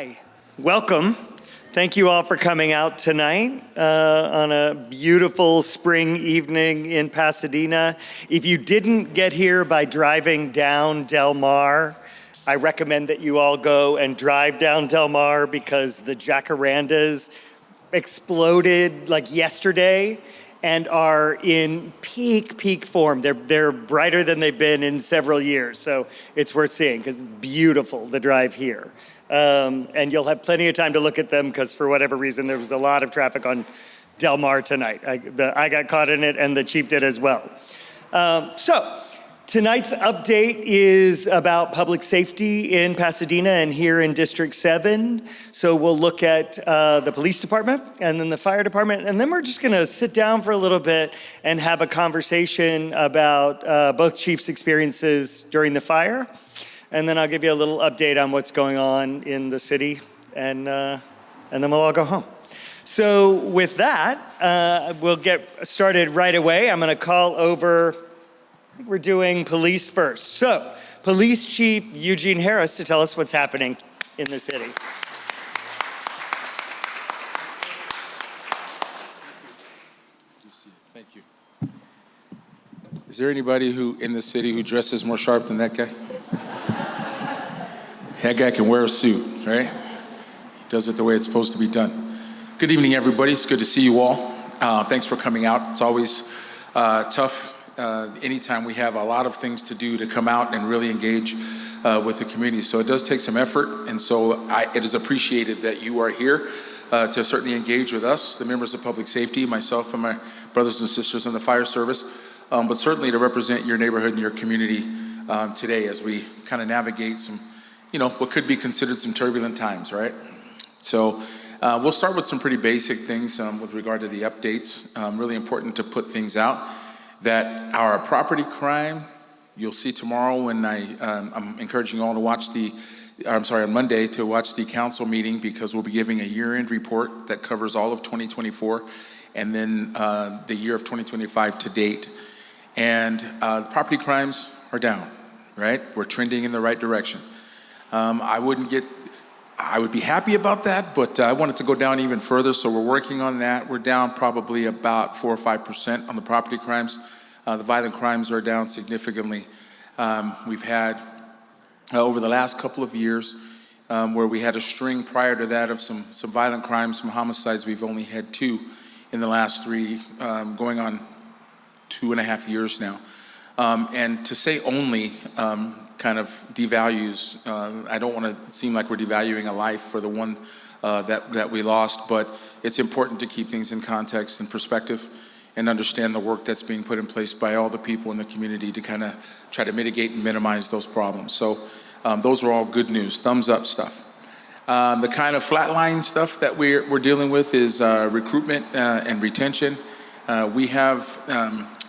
Hi, welcome. Thank you all for coming out tonight on a beautiful spring evening in Pasadena. If you didn't get here by driving down Del Mar, I recommend that you all go and drive down Del Mar because the jacarandas exploded like yesterday and are in peak form. They're brighter than they've been in several years, so it's worth seeing because it's beautiful, the drive here. And you'll have plenty of time to look at them because for whatever reason, there was a lot of traffic on Del Mar tonight. I got caught in it and the chief did as well. So tonight's update is about public safety in Pasadena and here in District 7. So we'll look at the police department and then the fire department, and then we're just gonna sit down for a little bit and have a conversation about both chiefs' experiences during the fire. And then I'll give you a little update on what's going on in the city, and then we'll all go home. So with that, we'll get started right away. I'm gonna call over, I think we're doing police first. So, Police Chief Eugene Harris to tell us what's happening in the city. Thank you. Is there anybody in the city who dresses more sharp than that guy? That guy can wear a suit, right? He does it the way it's supposed to be done. Good evening, everybody. It's good to see you all. Thanks for coming out. It's always tough anytime we have a lot of things to do to come out and really engage with the community. So it does take some effort, and so it is appreciated that you are here to certainly engage with us, the members of public safety, myself and my brothers and sisters in the fire service, but certainly to represent your neighborhood and your community today as we kind of navigate some, what could be considered some turbulent times, right? So we'll start with some pretty basic things with regard to the updates. Really important to put things out that our property crime, you'll see tomorrow when I'm encouraging you all to watch on Monday to watch the council meeting because we'll be giving a year-end report that covers all of 2024 and then the year of 2025 to date. And the property crimes are down, right? We're trending in the right direction. I would be happy about that, but I want it to go down even further, so we're working on that. We're down probably about 4 or 5% on the property crimes. The violent crimes are down significantly. We've had, over the last couple of years, where we had a string prior to that of some violent crimes, some homicides, we've only had 2 in the last 3, going on 2.5 years now. And to say only, kind of devalues. I don't want to seem like we're devaluing a life for the one that we lost, but it's important to keep things in context and perspective and understand the work that's being put in place by all the people in the community to kind of try to mitigate and minimize those problems. So those are all good news, thumbs up stuff. The kind of flatline stuff that we're dealing with is recruitment and retention. We have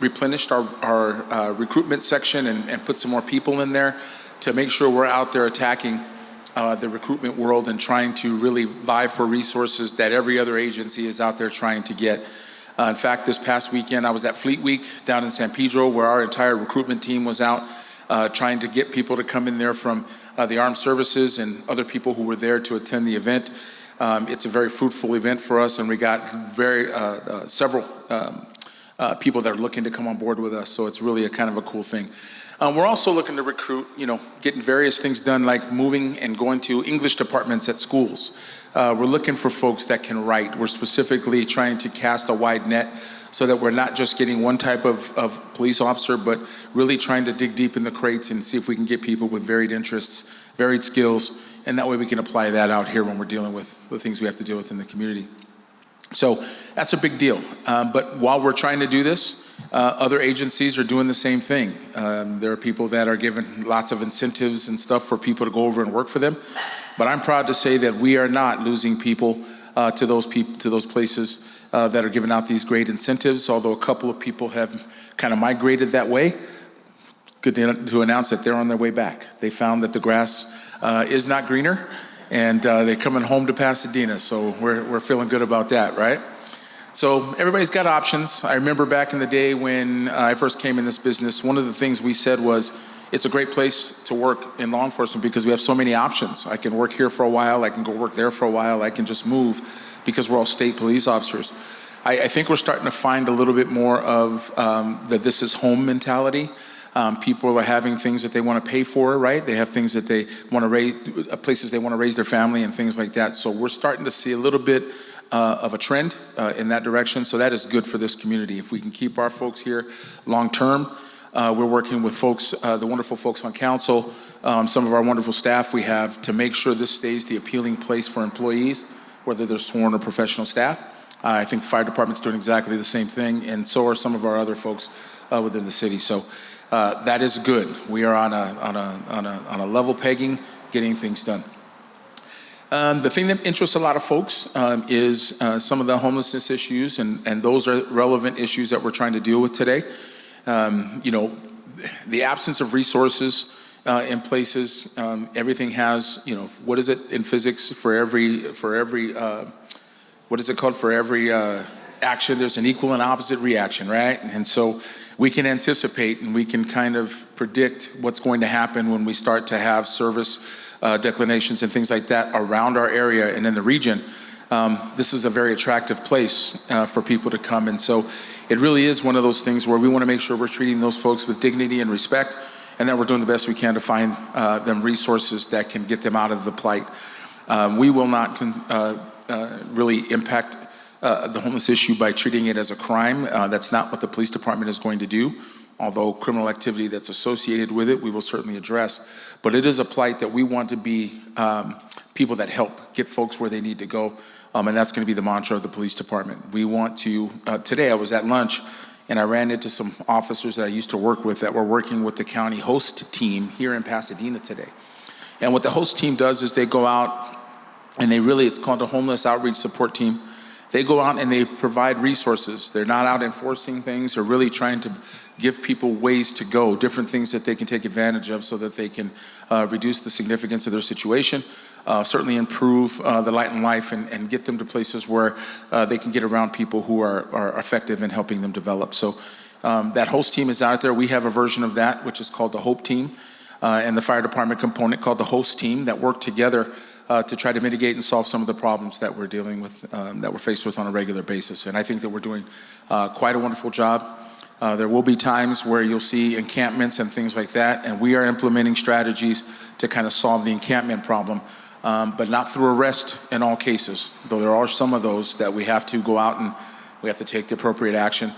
replenished our recruitment section and put some more people in there to make sure we're out there attacking the recruitment world and trying to really vie for resources that every other agency is out there trying to get. In fact, this past weekend, I was at Fleet Week down in San Pedro where our entire recruitment team was out trying to get people to come in there from the armed services and other people who were there to attend the event. It's a very fruitful event for us, and we got several people that are looking to come on board with us, so it's really a kind of a cool thing. We're also looking to recruit, getting various things done like moving and going to English departments at schools. We're looking for folks that can write. We're specifically trying to cast a wide net so that we're not just getting one type of police officer, but really trying to dig deep in the crates and see if we can get people with varied interests, varied skills, and that way we can apply that out here when we're dealing with the things we have to deal with in the community. So that's a big deal. But while we're trying to do this, other agencies are doing the same thing. There are people that are given lots of incentives and stuff for people to go over and work for them. But I'm proud to say that we are not losing people to those places that are giving out these great incentives, although a couple of people have kind of migrated that way. Good to announce that they're on their way back. They found that the grass is not greener, and they're coming home to Pasadena, so we're feeling good about that, right? So everybody's got options. I remember back in the day when I first came in this business, one of the things we said was, it's a great place to work in law enforcement because we have so many options. I can work here for a while, I can go work there for a while, I can just move because we're all state police officers. I think we're starting to find a little bit more of that this is home mentality. People are having things that they want to pay for, right? They have things that they want to raise, places they want to raise their family and things like that. So we're starting to see a little bit of a trend in that direction. So that is good for this community. If we can keep our folks here long term, we're working with folks, the wonderful folks on council, some of our wonderful staff we have to make sure this stays the appealing place for employees, whether they're sworn or professional staff. I think the fire department's doing exactly the same thing, and so are some of our other folks within the city. So that is good. We are on a level pegging, getting things done. The thing that interests a lot of folks is some of the homelessness issues, and those are relevant issues that we're trying to deal with today. The absence of resources in places, everything has, what is it in physics? For every what is it called? For every action, there's an equal and opposite reaction, right? And so we can anticipate and we can kind of predict what's going to happen when we start to have service declinations and things like that around our area and in the region. This is a very attractive place for people to come. And so it really is one of those things where we want to make sure we're treating those folks with dignity and respect, and that we're doing the best we can to find them resources that can get them out of the plight. We will not really impact the homeless issue by treating it as a crime. That's not what the police department is going to do, although criminal activity that's associated with it we will certainly address. But it is a plight that we want to be people that help get folks where they need to go, and that's going to be the mantra of the police department. We want to, today I was at lunch and I ran into some officers that I used to work with that were working with the county host team here in Pasadena today. And what the host team does is they go out and it's called a homeless outreach support team. They go out and they provide resources. They're not out enforcing things. They're really trying to give people ways to go, different things that they can take advantage of so that they can reduce the significance of their situation, certainly improve the light in life and get them to places where they can get around people who are effective in helping them develop. So that host team is out there. We have a version of that, which is called the Hope Team, and the fire department component called the host team that work together to try to mitigate and solve some of the problems that we're dealing with, that we're faced with on a regular basis. And I think that we're doing quite a wonderful job. There will be times where you'll see encampments and things like that, and we are implementing strategies to kind of solve the encampment problem, but not through arrest in all cases, though there are some of those that we have to go out and we have to take the appropriate action.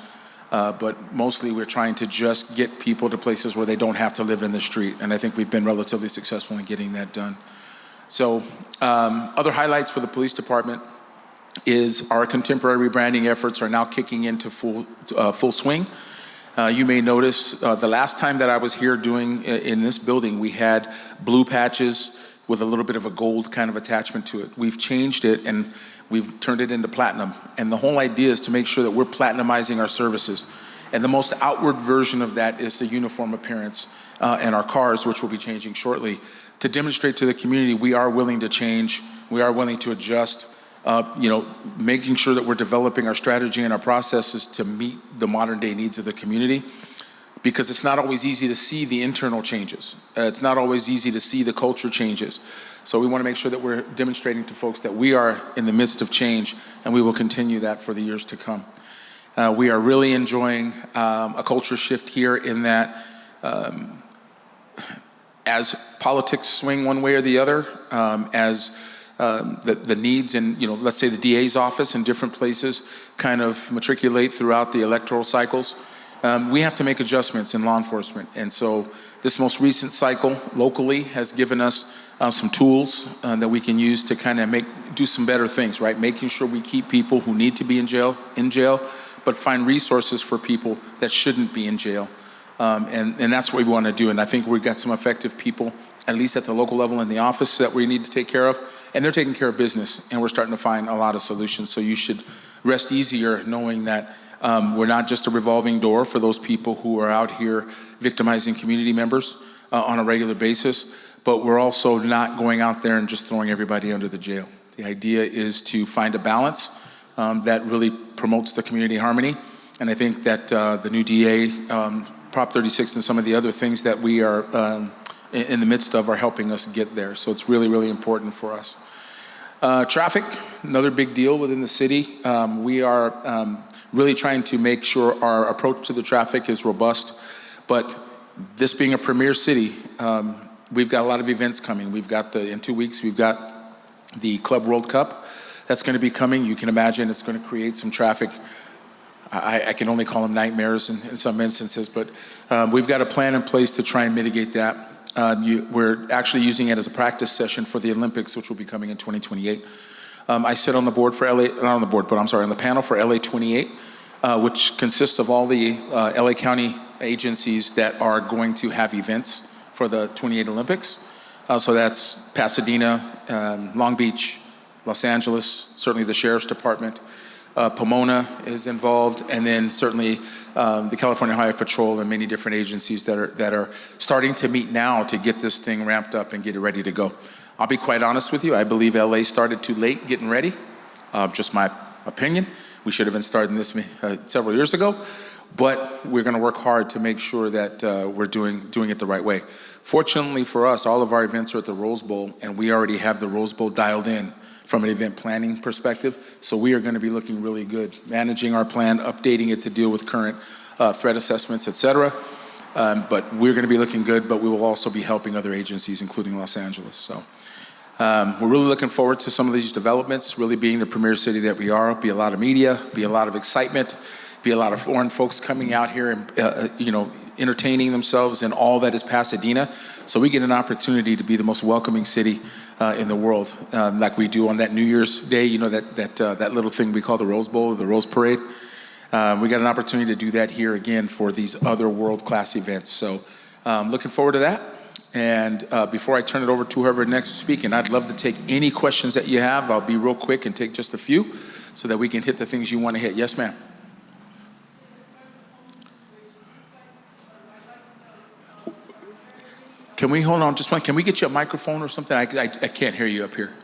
But mostly we're trying to just get people to places where they don't have to live in the street, and I think we've been relatively successful in getting that done. So other highlights for the police department is our contemporary rebranding efforts are now kicking into full swing. You may notice the last time that I was here in this building, we had blue patches with a little bit of a gold kind of attachment to it. We've changed it and we've turned it into platinum. And the whole idea is to make sure that we're platinumizing our services. And the most outward version of that is the uniform appearance and our cars, which will be changing shortly, to demonstrate to the community we are willing to change, we are willing to adjust, making sure that we're developing our strategy and our processes to meet the modern day needs of the community, because it's not always easy to see the internal changes. It's not always easy to see the culture changes. So we want to make sure that we're demonstrating to folks that we are in the midst of change, and we will continue that for the years to come. We are really enjoying a culture shift here in that as politics swing one way or the other, as the needs in, let's say the DA's office in different places kind of matriculate throughout the electoral cycles, we have to make adjustments in law enforcement. And so this most recent cycle locally has given us some tools that we can use to kind of do some better things, right? Making sure we keep people who need to be in jail, but find resources for people that shouldn't be in jail. And that's what we want to do. And I think we've got some effective people, at least at the local level in the office, that we need to take care of. And they're taking care of business. And we're starting to find a lot of solutions. So you should rest easier knowing that we're not just a revolving door for those people who are out here victimizing community members on a regular basis. But we're also not going out there and just throwing everybody under the jail. The idea is to find a balance that really promotes the community harmony. And I think that the new DA Prop 36 and some of the other things that we are in the midst of are helping us get there. So it's really, really important for us. Traffic, another big deal within the city. We are really trying to make sure our approach to the traffic is robust. But this being a premier city, we've got a lot of events coming. We've got in 2 weeks, we've got the Club World Cup that's going to be coming. You can imagine it's going to create some traffic. I can only call them nightmares in some instances, but we've got a plan in place to try and mitigate that. We're actually using it as a practice session for the Olympics, which will be coming in 2028. I sit on the board for on the panel for LA 28, which consists of all the LA County agencies that are going to have events for the 28 Olympics. So that's Pasadena, Long Beach, Los Angeles, certainly the Sheriff's Department. Pomona is involved, and then certainly the California Highway Patrol and many different agencies that are starting to meet now to get this thing ramped up and get it ready to go. I'll be quite honest with you, I believe LA started too late getting ready. Just my opinion. We should have been starting this several years ago, but we're going to work hard to make sure that we're doing it the right way. Fortunately for us, all of our events are at the Rose Bowl, and we already have the Rose Bowl dialed in from an event planning perspective. So we are going to be looking really good, managing our plan, updating it to deal with current threat assessments, et cetera. But we're going to be looking good, but we will also be helping other agencies, including Los Angeles. So we're really looking forward to some of these developments, really being the premier city that we are. Be a lot of media, be a lot of excitement, be a lot of foreign folks coming out here and entertaining themselves in all that is Pasadena. So we get an opportunity to be the most welcoming city in the world, like we do on that New Year's Day. That little thing we call the Rose Bowl, the Rose Parade. We got an opportunity to do that here again for these other world-class events. So looking forward to that. And before I turn it over to whoever next is speaking, I'd love to take any questions that you have. I'll be real quick and take just a few so that we can hit the things you want to hit. Yes, ma'am. Can we hold on just one? Can we get you a microphone or something? I can't hear you up here.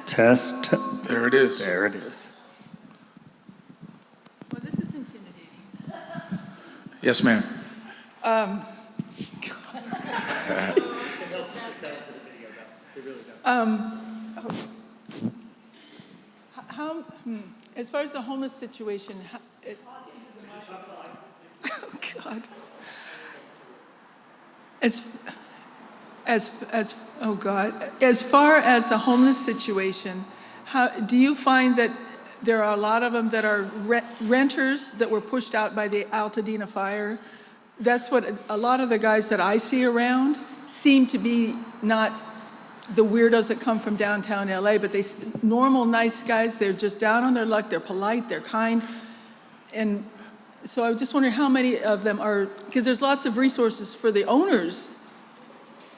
Test. There it is. There it is. Well, this is intimidating. Yes, ma'am. As far as the homeless situation, oh God. As far as the homeless situation, how do you find that there are a lot of them that are renters that were pushed out by the Pasadena fire? That's what a lot of the guys that I see around seem to be, not the weirdos that come from downtown LA, but they normal, nice guys. They're just down on their luck. They're polite. They're kind. And so I was just wondering how many of them are, because there's lots of resources for the owners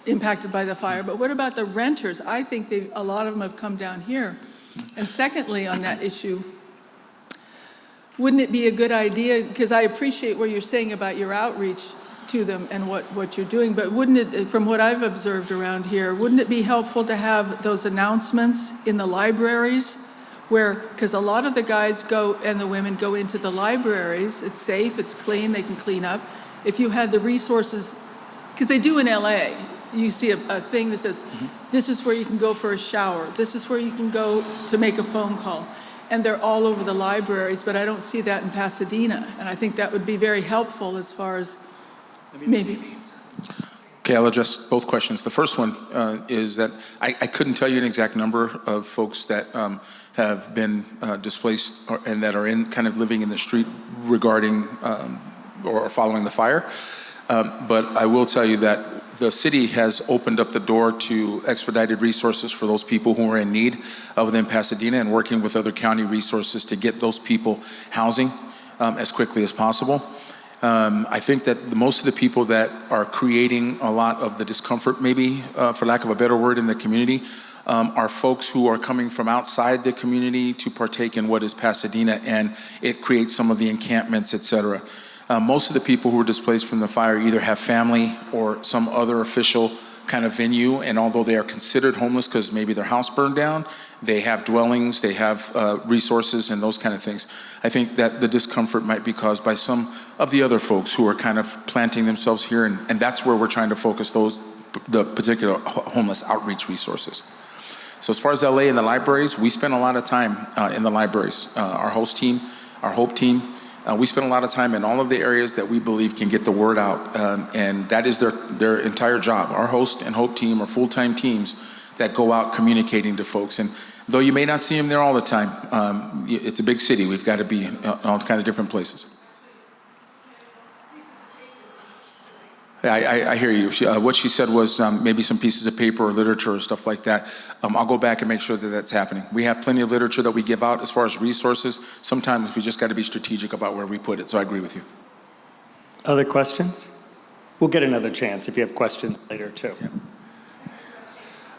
impacted by the fire, but what about the renters? I think a lot of them have come down here. And secondly, on that issue, wouldn't it be a good idea, because I appreciate what you're saying about your outreach to them and what you're doing, but wouldn't it, from what I've observed around here, wouldn't it be helpful to have those announcements in the libraries where, because a lot of the guys go and the women go into the libraries, it's safe, it's clean, they can clean up. If you had the resources, because they do in LA, you see a thing that says, this is where you can go for a shower, this is where you can go to make a phone call. And they're all over the libraries, but I don't see that in Pasadena. And I think that would be very helpful as far as maybe. Okay, I'll address both questions. The first one is that I couldn't tell you an exact number of folks that have been displaced and that are kind of living in the street regarding or following the fire. But I will tell you that the city has opened up the door to expedited resources for those people who are in need within Pasadena, and working with other county resources to get those people housing as quickly as possible. I think that most of the people that are creating a lot of the discomfort, maybe for lack of a better word, in the community, are folks who are coming from outside the community to partake in what is Pasadena, and it creates some of the encampments, et cetera. Most of the people who were displaced from the fire either have family or some other official kind of venue, and although they are considered homeless because maybe their house burned down, they have dwellings, they have resources and those kind of things. I think that the discomfort might be caused by some of the other folks who are kind of planting themselves here, and that's where we're trying to focus the particular homeless outreach resources. So as far as LA and the libraries, we spend a lot of time in the libraries. Our host team, our HOPE team, we spend a lot of time in all of the areas that we believe can get the word out, and that is their entire job. Our host and HOPE team are full-time teams that go out communicating to folks. And though you may not see them there all the time, it's a big city. We've got to be in all kinds of different places. I hear you. What she said was maybe some pieces of paper or literature or stuff like that. I'll go back and make sure that that's happening. We have plenty of literature that we give out as far as resources. Sometimes we just got to be strategic about where we put it. So I agree with you. Other questions? We'll get another chance if you have questions later too. Yeah.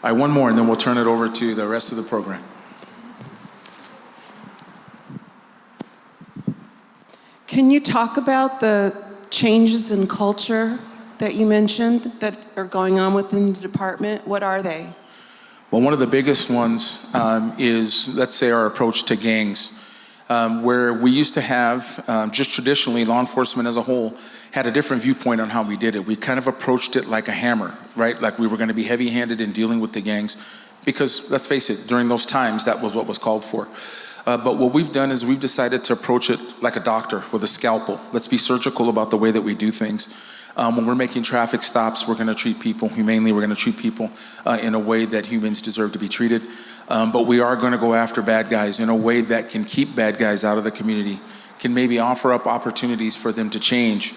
All right, one more, and then we'll turn it over to the rest of the program. Can you talk about the changes in culture that you mentioned that are going on within the department? What are they? Well, one of the biggest ones is, let's say, our approach to gangs, where we used to have, just traditionally, law enforcement as a whole had a different viewpoint on how we did it. We kind of approached it like a hammer, right? Like we were going to be heavy-handed in dealing with the gangs, because let's face it, during those times, that was what was called for. But what we've done is we've decided to approach it like a doctor with a scalpel. Let's be surgical about the way that we do things. When we're making traffic stops, we're going to treat people humanely. We're going to treat people in a way that humans deserve to be treated. But we are going to go after bad guys in a way that can keep bad guys out of the community, can maybe offer up opportunities for them to change.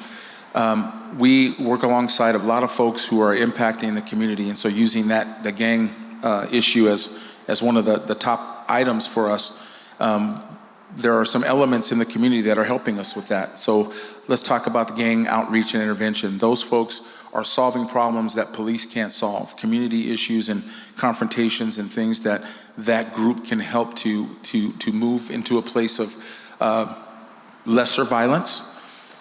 We work alongside a lot of folks who are impacting the community, and so using the gang issue as one of the top items for us. There are some elements in the community that are helping us with that. So let's talk about the gang outreach and intervention. Those folks are solving problems that police can't solve, community issues and confrontations and things that group can help to move into a place of lesser violence.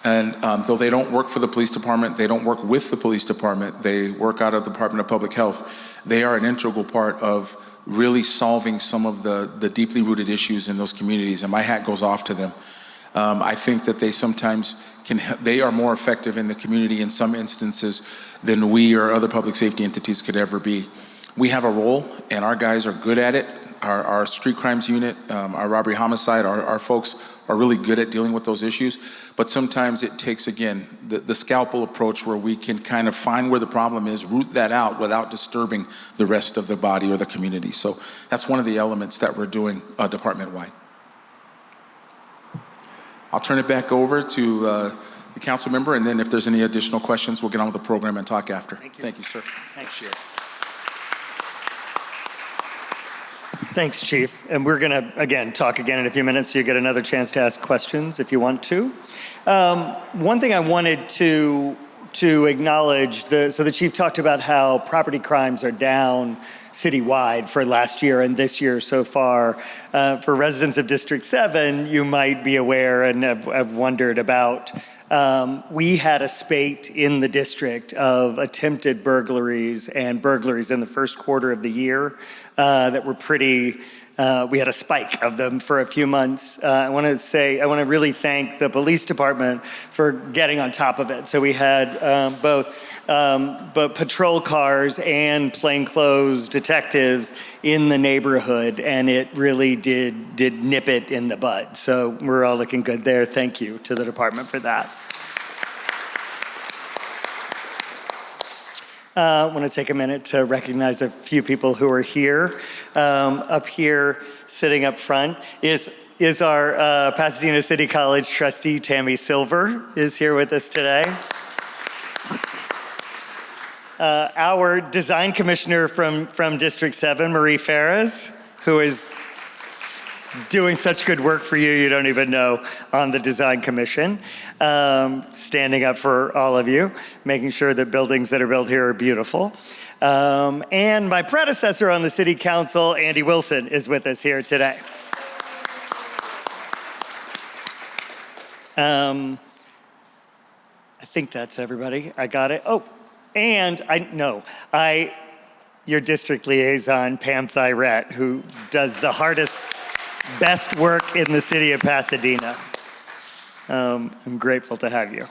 And though they don't work for the police department, they don't work with the police department, they work out of the Department of Public Health, they are an integral part of really solving some of the deeply rooted issues in those communities, and my hat goes off to them. I think that they sometimes they are more effective in the community in some instances than we or other public safety entities could ever be. We have a role, and our guys are good at it. Our street crimes unit, our robbery homicide, our folks are really good at dealing with those issues. But sometimes it takes, again, the scalpel approach where we can kind of find where the problem is, root that out without disturbing the rest of the body or the community. So that's one of the elements that we're doing department-wide. I'll turn it back over to the council member, and then if there's any additional questions, we'll get on with the program and talk after. Thank you, sir. Thanks, Thanks, Chief. And we're going to, again, talk again in a few minutes, so you get another chance to ask questions if you want to. One thing I wanted to acknowledge, so the Chief talked about how property crimes are down citywide for last year and this year so far. For residents of District 7, you might be aware and have wondered about, we had a spate in the district of attempted burglaries and burglaries in the first quarter of the year that were pretty, we had a spike of them for a few months. I want to really thank the police department for getting on top of it. So we had both patrol cars and plainclothes detectives in the neighborhood, and it really did nip it in the bud. So we're all looking good there. Thank you to the department for that. I want to take a minute to recognize a few people who are here. Up here, sitting up front, is our Pasadena City College trustee, Tammy Silver, is here with us today. Our design commissioner from District 7, Marie Ferris, who is doing such good work for you, you don't even know, on the design commission, standing up for all of you, making sure that buildings that are built here are beautiful. And my predecessor on the city council, Andy Wilson, is with us here today. think that's everybody. I got it. Oh, and your district liaison, Pam Thyrett, who does the hardest, best work in the city of Pasadena. I'm grateful to have you.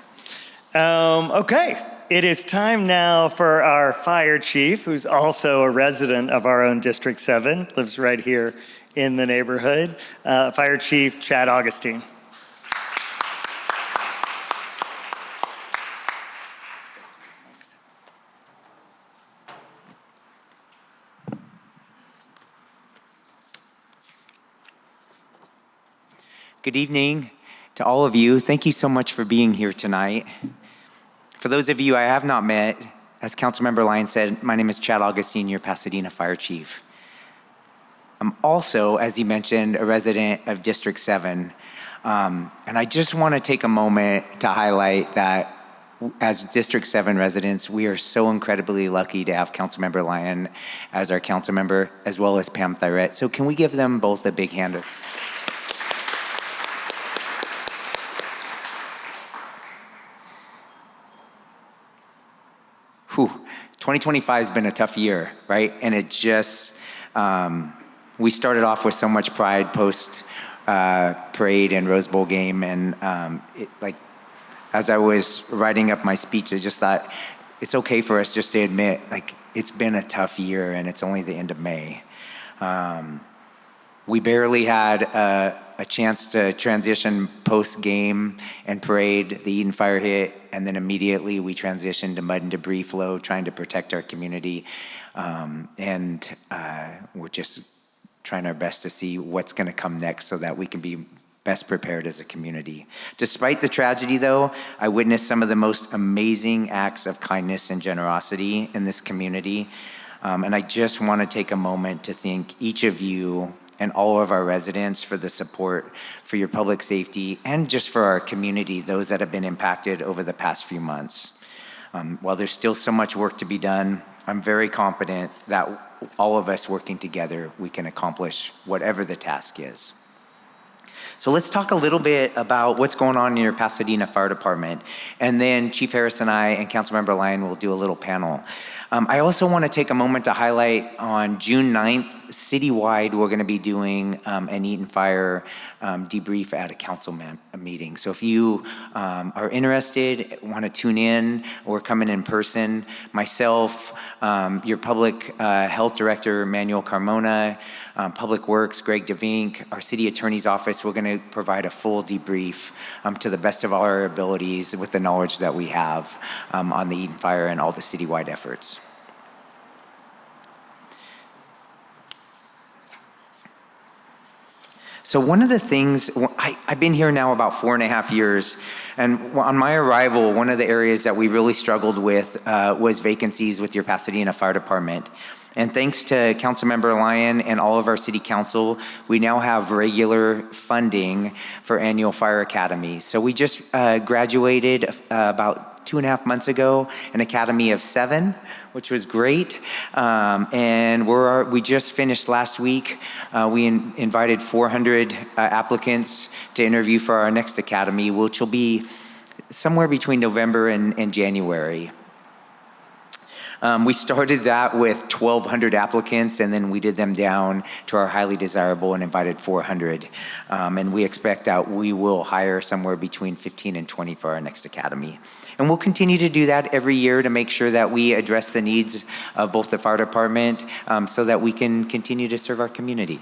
Okay, it is time now for our fire chief, who's also a resident of our own District 7, lives right here in the neighborhood, Fire Chief Chad Augustin. Good evening to all of you. Thank you so much for being here tonight. For those of you I have not met, as Councilmember Lyon said, my name is Chad Augustin, your Pasadena Fire Chief. I'm also, as he mentioned, a resident of District 7. And I just want to take a moment to highlight that as District 7 residents, we are so incredibly lucky to have Councilmember Lyon as our council member, as well as Pam Thyrett. So can we give them both a big hand? Whew, 2025 has been a tough year, right? And it just, we started off with so much pride post parade and Rose Bowl game. And as I was writing up my speech, I just thought it's okay for us just to admit, it's been a tough year and it's only the end of May. We barely had a chance to transition post-game and parade. The Eden fire hit, and then immediately we transitioned to mud and debris flow, trying to protect our community. And we're just trying our best to see what's gonna come next so that we can be best prepared as a community. Despite the tragedy though, I witnessed some of the most amazing acts of kindness and generosity in this community. And I just wanna take a moment to thank each of you and all of our residents for the support for your public safety and just for our community, those that have been impacted over the past few months. While there's still so much work to be done, I'm very confident that all of us working together, we can accomplish whatever the task is. So let's talk a little bit about what's going on in your Pasadena Fire Department. And then Chief Harris and I and Councilmember Lyon will do a little panel. I also want to take a moment to highlight on June 9th, citywide, we're going to be doing an Eden Fire debrief at a council meeting. So if you are interested, want to tune in or come in person, myself, your public health director, Manuel Carmona, Public Works, Greg DeVink, our city attorney's office, we're going to provide a full debrief to the best of our abilities with the knowledge that we have on the Eden Fire and all the citywide efforts. So one of the things, I've been here now about 4.5 years, and on my arrival, one of the areas that we really struggled with was vacancies with your Pasadena Fire Department. And thanks to Councilmember Lyon and all of our city council, we now have regular funding for annual fire academy. So we just graduated about 2.5 months ago, an academy of 7, which was great. And we just finished last week. We invited 400 applicants to interview for our next academy, which will be somewhere between November and January. We started that with 1,200 applicants, and then we did them down to our highly desirable and invited 400. And we expect that we will hire somewhere between 15 and 20 for our next academy. And we'll continue to do that every year to make sure that we address the needs of both the fire department so that we can continue to serve our community.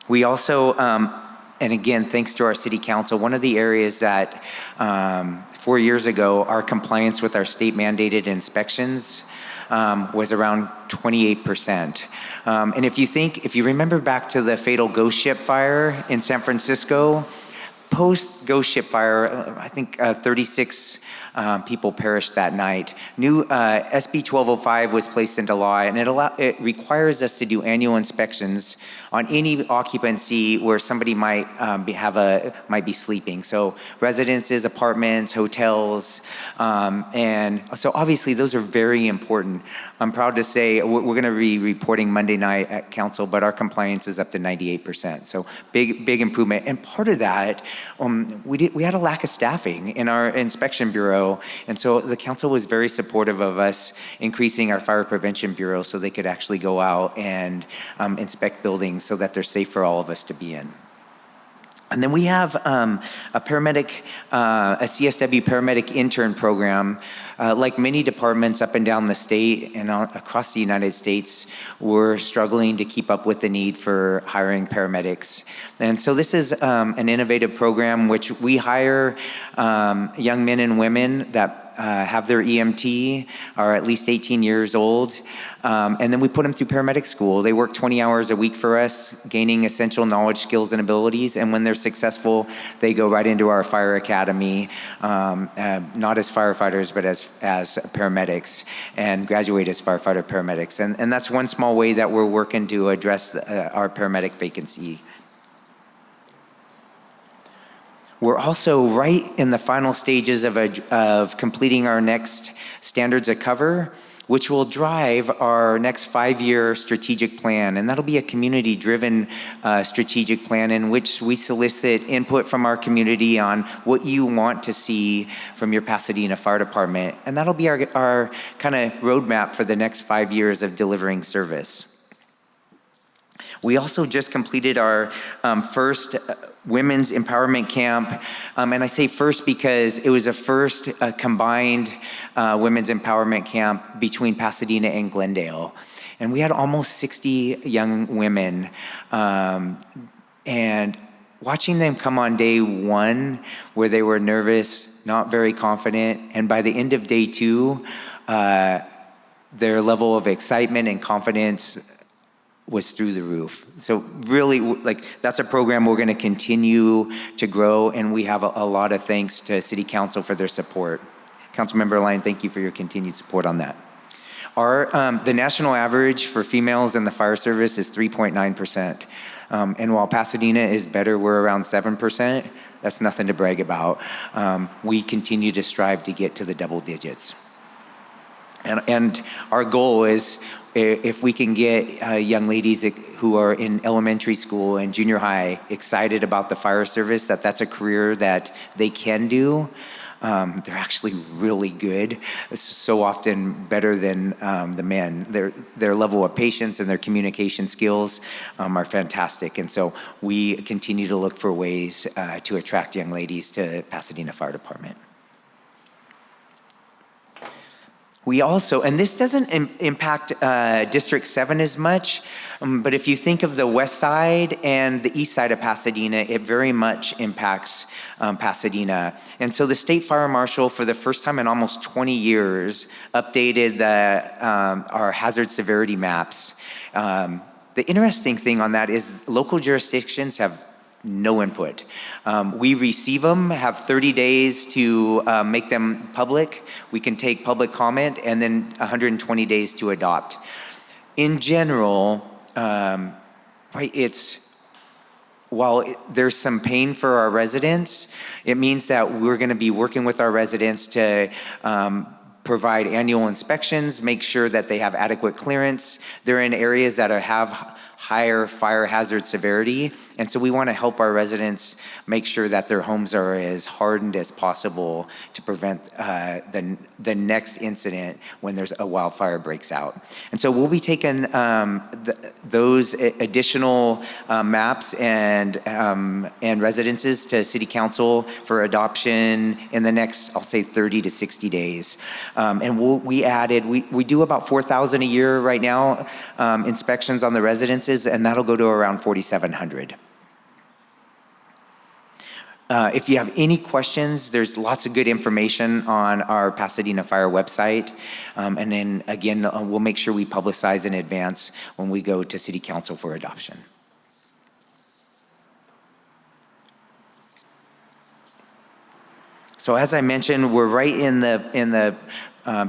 We also, and again, thanks to our city council, one of the areas that 4 years ago, our compliance with our state mandated inspections was around 28%. And if you remember back to the fatal Ghost Ship fire in San Francisco, post Ghost Ship fire, I think 36 people perished that night. New SB 1205 was placed into law, and it requires us to do annual inspections on any occupancy where somebody might be sleeping. So residences, apartments, hotels, and so obviously those are very important. I'm proud to say we're going to be reporting Monday night at council, but our compliance is up to 98%. So big improvement, and part of that we had a lack of staffing in our inspection bureau. And so the council was very supportive of us increasing our fire prevention bureau so they could actually go out and inspect buildings so that they're safe for all of us to be in. And then we have a paramedic, a CSW paramedic intern program. Like many departments up and down the state and across the United States, we're struggling to keep up with the need for hiring paramedics. And so this is an innovative program which we hire young men and women that have their EMT, are at least 18 years old, and then we put them through paramedic school. They work 20 hours a week for us, gaining essential knowledge, skills, and abilities, and when they're successful, they go right into our fire academy, not as firefighters, but as paramedics, and graduate as firefighter paramedics. And that's one small way that we're working to address our paramedic vacancy. We're also right in the final stages of completing our next standards of cover, which will drive our next 5-year strategic plan. And that'll be a community-driven strategic plan in which we solicit input from our community on what you want to see from your Pasadena Fire Department. And that'll be our kind of roadmap for the next 5 years of delivering service. We also just completed our first women's empowerment camp. And I say first because it was a first combined women's empowerment camp between Pasadena and Glendale. And we had almost 60 young women. And watching them come on day one, where they were nervous, not very confident, and by the end of day two, their level of excitement and confidence was through the roof. So really, that's a program we're gonna continue to grow, and we have a lot of thanks to City Council for their support. Councilmember Lyon, thank you for your continued support on that. The national average for females in the fire service is 3.9%. And while Pasadena is better, we're around 7%, that's nothing to brag about. We continue to strive to get to the double digits. And our goal is, if we can get young ladies who are in elementary school and junior high excited about the fire service, that's a career that they can do, they're actually really good. It's so often better than the men. Their level of patience and their communication skills are fantastic. And so we continue to look for ways to attract young ladies to Pasadena Fire Department. We also, and this doesn't impact District 7 as much, but if you think of the west side and the east side of Pasadena, it very much impacts Pasadena. And so the State Fire Marshal, for the first time in almost 20 years, updated our hazard severity maps. The interesting thing on that is local jurisdictions have no input. We receive them, have 30 days to make them public. We can take public comment, and then 120 days to adopt. In general, while there's some pain for our residents, it means that we're gonna be working with our residents to provide annual inspections, make sure that they have adequate clearance. They're in areas that have higher fire hazard severity, and so we want to help our residents make sure that their homes are as hardened as possible to prevent the next incident when there's a wildfire breaks out. And so we'll be taking those additional maps and residences to City Council for adoption in the next, I'll say, 30 to 60 days. And we do about 4,000 a year right now, inspections on the residences, and that'll go to around 4,700. If you have any questions, there's lots of good information on our Pasadena Fire website. And then again, we'll make sure we publicize in advance when we go to City Council for adoption. So as I mentioned, we're right in the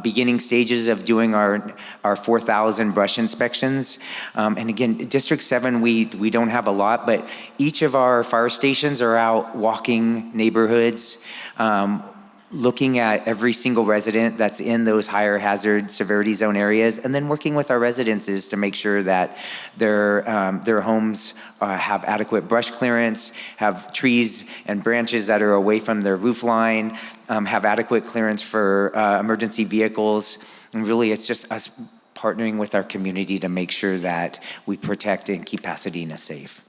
beginning stages of doing our 4,000 brush inspections. And again, District 7, we don't have a lot, but each of our fire stations are out walking neighborhoods. looking at every single resident that's in those higher hazard severity zone areas, and then working with our residences to make sure that their homes have adequate brush clearance, have trees and branches that are away from their roof line, have adequate clearance for emergency vehicles. And really, it's just us partnering with our community to make sure that we protect and keep Pasadena safe.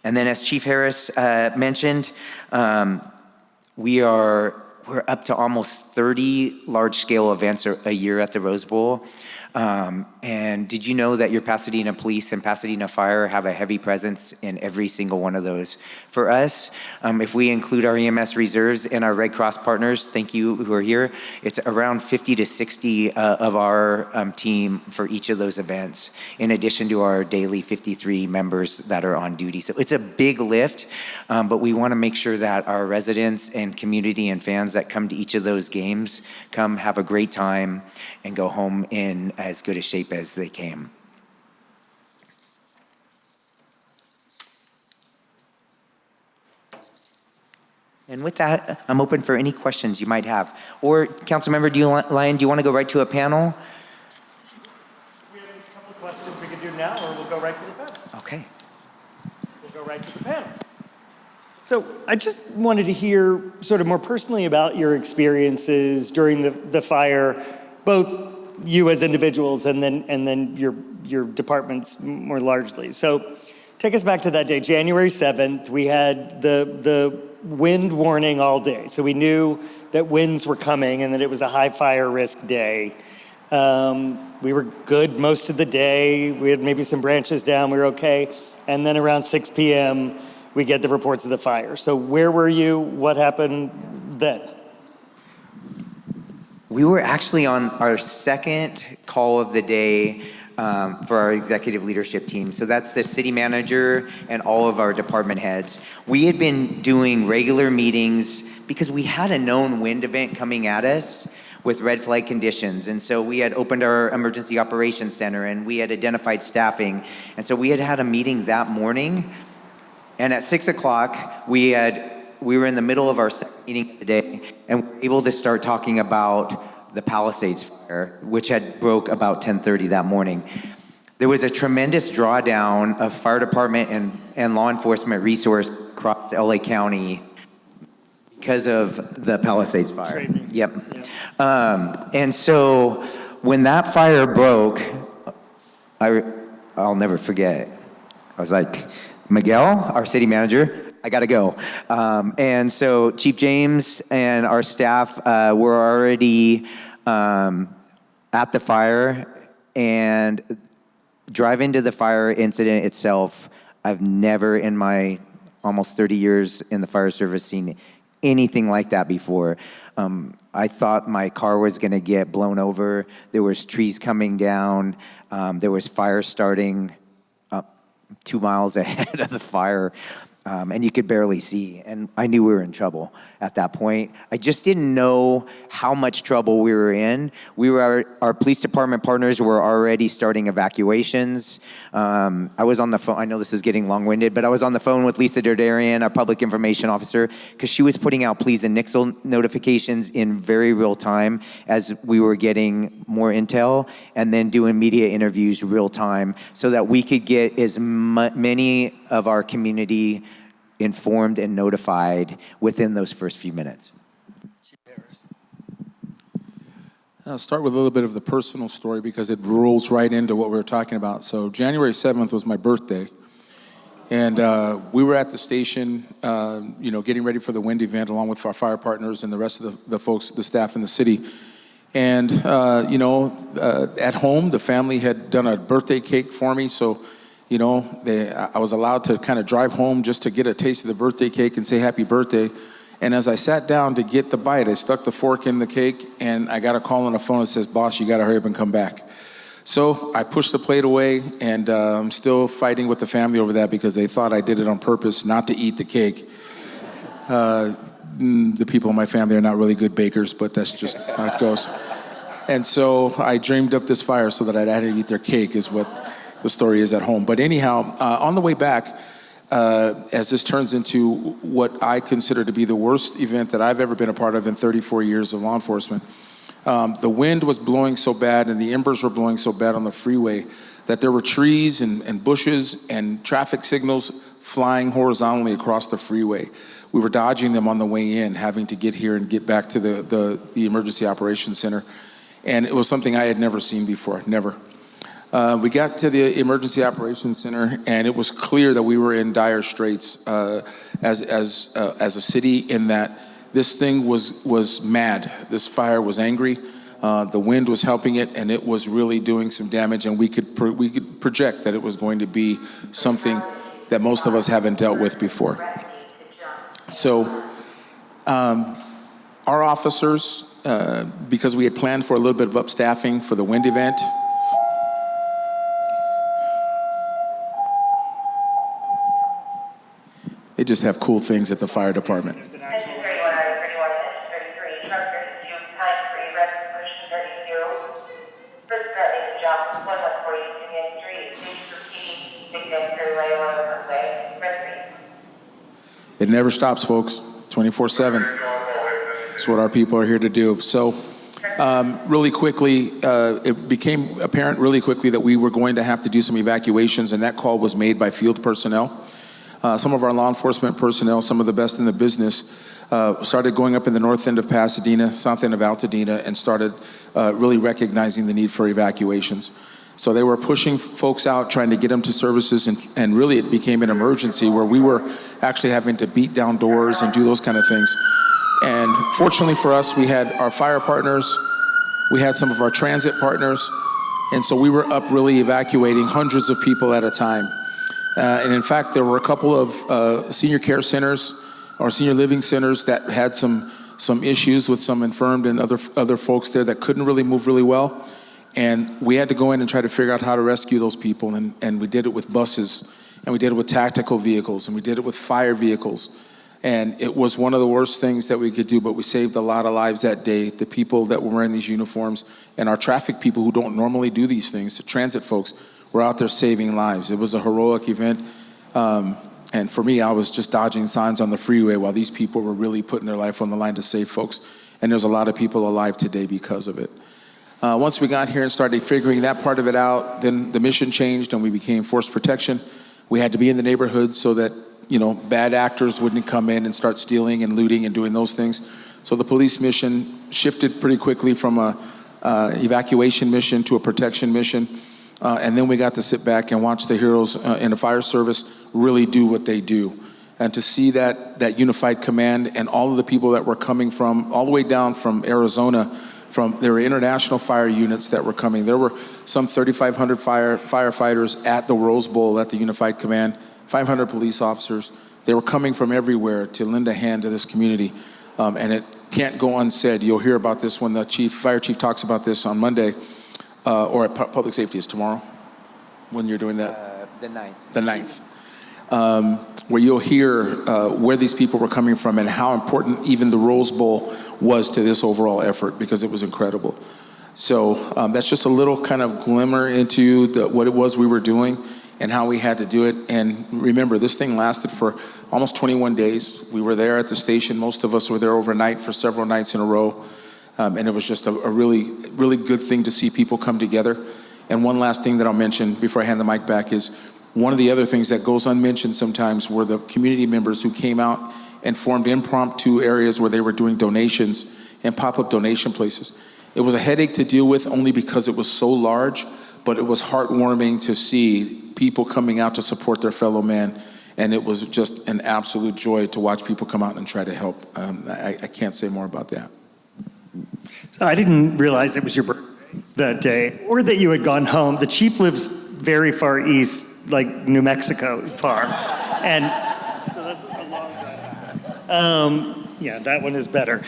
And then, as Chief Harris mentioned, we're up to almost 30 large-scale events a year at the Rose Bowl. And did you know that your Pasadena Police and Pasadena Fire have a heavy presence in every single one of those? For us, if we include our EMS reserves and our Red Cross partners, thank you who are here, it's around 50 to 60 of our team for each of those events, in addition to our daily 53 members that are on duty. So it's a big lift, but we want to make sure that our residents and community and fans that come to each of those games come have a great time and go home in as good a shape as they came. And with that, I'm open for any questions you might have. Or, Councilmember Lyon, do you want to go right to a panel? We have a couple of questions we can do now, or we'll go right to the panel. Okay. We'll go right to the panel. So I just wanted to hear sort of more personally about your experiences during the fire, both you as individuals and then your departments more largely. So take us back to that day, January 7th. We had the wind warning all day. So we knew that winds were coming and that it was a high fire risk day. We were good most of the day. We had maybe some branches down. We were okay. And then around 6 p.m., we get the reports of the fire. So where were you? What happened then? We were actually on our second call of the day for our executive leadership team. So that's the city manager and all of our department heads. We had been doing regular meetings because we had a known wind event coming at us with red flag conditions. And so we had opened our emergency operations center and we had identified staffing. And so we had a meeting that morning. And at 6 o'clock, we were in the middle of our second meeting of the day, and we were able to start talking about the Palisades fire, which had broke about 10:30 that morning. There was a tremendous drawdown of fire department and law enforcement resource across LA County because of the Palisades fire. Training. Yep. And so when that fire broke, I'll never forget. I was like, Miguel, our city manager, I gotta go. And so Chief James and our staff were already at the fire, and driving to the fire incident itself, I've never in my almost 30 years in the fire service seen anything like that before. I thought my car was gonna get blown over. There was trees coming down. There was fire starting 2 miles ahead of the fire, and you could barely see. And I knew we were in trouble at that point. I just didn't know how much trouble we were in. Our police department partners were already starting evacuations. I was on the phone. I know this is getting long-winded, but I was on the phone with Lisa Derdarian, our public information officer, because she was putting out pleas and nixle notifications in very real time as we were getting more intel, and then doing media interviews real time so that we could get as many of our community informed and notified within those first few minutes. I'll start with a little bit of the personal story because it rolls right into what we were talking about. So January 7th was my birthday, and we were at the station, getting ready for the wind event along with our fire partners and the rest of the folks, the staff in the city. And, at home, the family had done a birthday cake for me, so I was allowed to kind of drive home just to get a taste of the birthday cake and say happy birthday. And as I sat down to get the bite, I stuck the fork in the cake, and I got a call on the phone that says, "Boss, you got to hurry up and come back." So I pushed the plate away, and I'm still fighting with the family over that because they thought I did it on purpose not to eat the cake. The people in my family are not really good bakers, but that's just how it goes. And so I dreamed up this fire so that I'd had to eat their cake is what the story is at home. But anyhow, on the way back, as this turns into what I consider to be the worst event that I've ever been a part of in 34 years of law enforcement. The wind was blowing so bad and the embers were blowing so bad on the freeway that there were trees and bushes and traffic signals flying horizontally across the freeway. We were dodging them on the way in, having to get here and get back to the Emergency Operations Center. And it was something I had never seen before, never. We got to the Emergency Operations Center, and it was clear that we were in dire straits as a city, in that this thing was mad. This fire was angry. The wind was helping it, and it was really doing some damage, and we could project that it was going to be something that most of us haven't dealt with before. So our officers, because we had planned for a little bit of upstaffing for the wind event, they just have cool things at the fire department. It never stops, folks, 24/7. That's what our people are here to do. So really quickly, it became apparent really quickly that we were going to have to do some evacuations, and that call was made by field personnel. Some of our law enforcement personnel, some of the best in the business, started going up in the north end of Pasadena, south end of Altadena, and started really recognizing the need for evacuations. So they were pushing folks out, trying to get them to services, and really it became an emergency where we were actually having to beat down doors and do those kind of things. And fortunately for us, we had our fire partners, we had some of our transit partners, and so we were up really evacuating hundreds of people at a time. And in fact, there were a couple of senior care centers or senior living centers that had some issues with some infirmed and other folks there that couldn't really move really well. And we had to go in and try to figure out how to rescue those people. And we did it with buses, and we did it with tactical vehicles, and we did it with fire vehicles. And it was one of the worst things that we could do, but we saved a lot of lives that day. The people that were wearing these uniforms and our traffic people who don't normally do these things, the transit folks, were out there saving lives. It was a heroic event. And for me, I was just dodging signs on the freeway while these people were really putting their life on the line to save folks. And there's a lot of people alive today because of it. Once we got here and started figuring that part of it out, then the mission changed and we became force protection. We had to be in the neighborhood so that, bad actors wouldn't come in and start stealing and looting and doing those things. So the police mission shifted pretty quickly from a evacuation mission to a protection mission. And then we got to sit back and watch the heroes in the fire service really do what they do. And to see that unified command and all of the people that were coming from all the way down from Arizona, there were international fire units that were coming. There were some 3,500 firefighters at the Rose Bowl at the Unified Command, 500 police officers. They were coming from everywhere to lend a hand to this community. And it can't go unsaid. You'll hear about this when the fire chief talks about this on Monday, or at public safety is tomorrow, when you're doing that? The 9th. The 9th. Where you'll hear where these people were coming from and how important even the Rose Bowl was to this overall effort, because it was incredible. So that's just a little kind of glimmer into what it was we were doing and how we had to do it. And remember, this thing lasted for almost 21 days. We were there at the station. Most of us were there overnight for several nights in a row. And it was just a really, really good thing to see people come together. And one last thing that I'll mention before I hand the mic back is, one of the other things that goes unmentioned sometimes were the community members who came out and formed impromptu areas where they were doing donations and pop-up donation places. It was a headache to deal with only because it was so large, but it was heartwarming to see people coming out to support their fellow man. And it was just an absolute joy to watch people come out and try to help. I can't say more about that. So I didn't realize it was your birthday that day, or that you had gone home. The chief lives very far east, like New Mexico far. And so that's a long drive. Yeah, that one is better.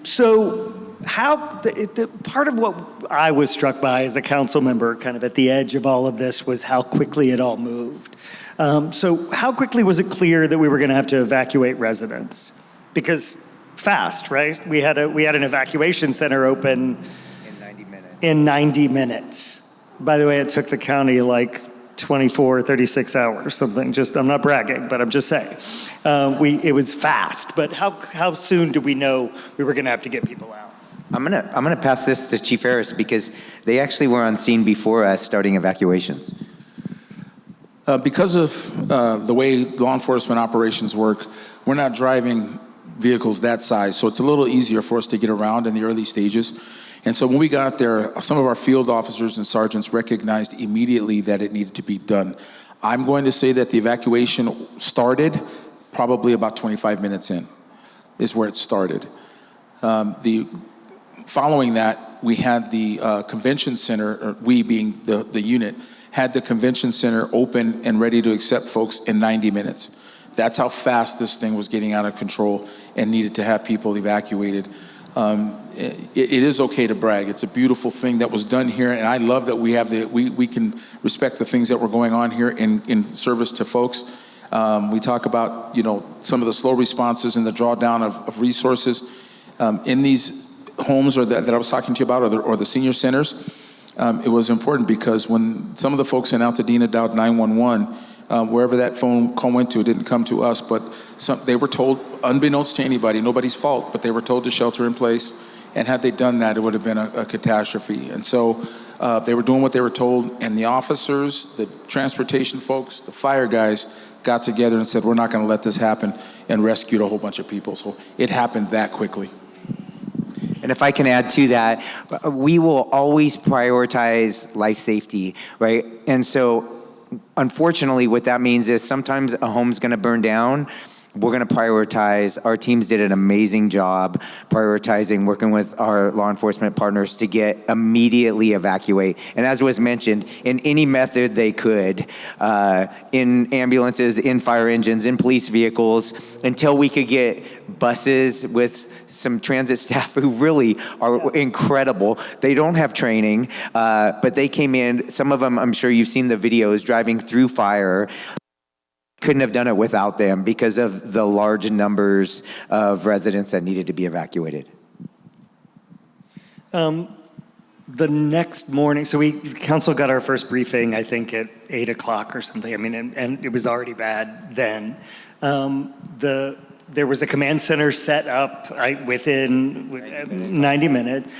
So part of what I was struck by as a council member, kind of at the edge of all of this, was how quickly it all moved. So how quickly was it clear that we were gonna have to evacuate residents? Because fast, right? We had an evacuation center open In 90 minutes. in 90 minutes. By the way, it took the county like 24, 36 hours, something. Just, I'm not bragging, but I'm just saying. It was fast, but how soon do we know we were going to have to get people out? I'm gonna pass this to Chief Harris because they actually were on scene before us starting evacuations. Because of the way law enforcement operations work, we're not driving vehicles that size, so it's a little easier for us to get around in the early stages. And so when we got there, some of our field officers and sergeants recognized immediately that it needed to be done. I'm going to say that the evacuation started probably about 25 minutes in, is where it started. Following that, we had the convention center, or we being the unit, had the convention center open and ready to accept folks in 90 minutes. That's how fast this thing was getting out of control and needed to have people evacuated. It is okay to brag. It's a beautiful thing that was done here, and I love that we have we can respect the things that were going on here in service to folks. We talk about, some of the slow responses and the drawdown of resources in these homes that I was talking to you about, or the senior centers. It was important because when some of the folks in Altadena dialed 911, wherever that phone call went to, it didn't come to us, but they were told, unbeknownst to anybody, nobody's fault, but they were told to shelter in place. And had they done that, it would have been a catastrophe. And so they were doing what they were told, and the officers, the transportation folks, the fire guys got together and said, we're not going to let this happen, and rescued a whole bunch of people. So it happened that quickly. And if I can add to that, we will always prioritize life safety, right? And so unfortunately, what that means is sometimes a home's going to burn down. We're going to prioritize. Our teams did an amazing job prioritizing, working with our law enforcement partners to get immediately evacuate. And as was mentioned, in any method they could, in ambulances, in fire engines, in police vehicles, until we could get buses with some transit staff who really are incredible. They don't have training, but they came in. Some of them, I'm sure you've seen the videos, driving through fire. Couldn't have done it without them because of the large numbers of residents that needed to be evacuated. The next morning, so council got our first briefing, I think at 8 o'clock or something. I mean, and it was already bad then. There was a command center set up within 90 minutes.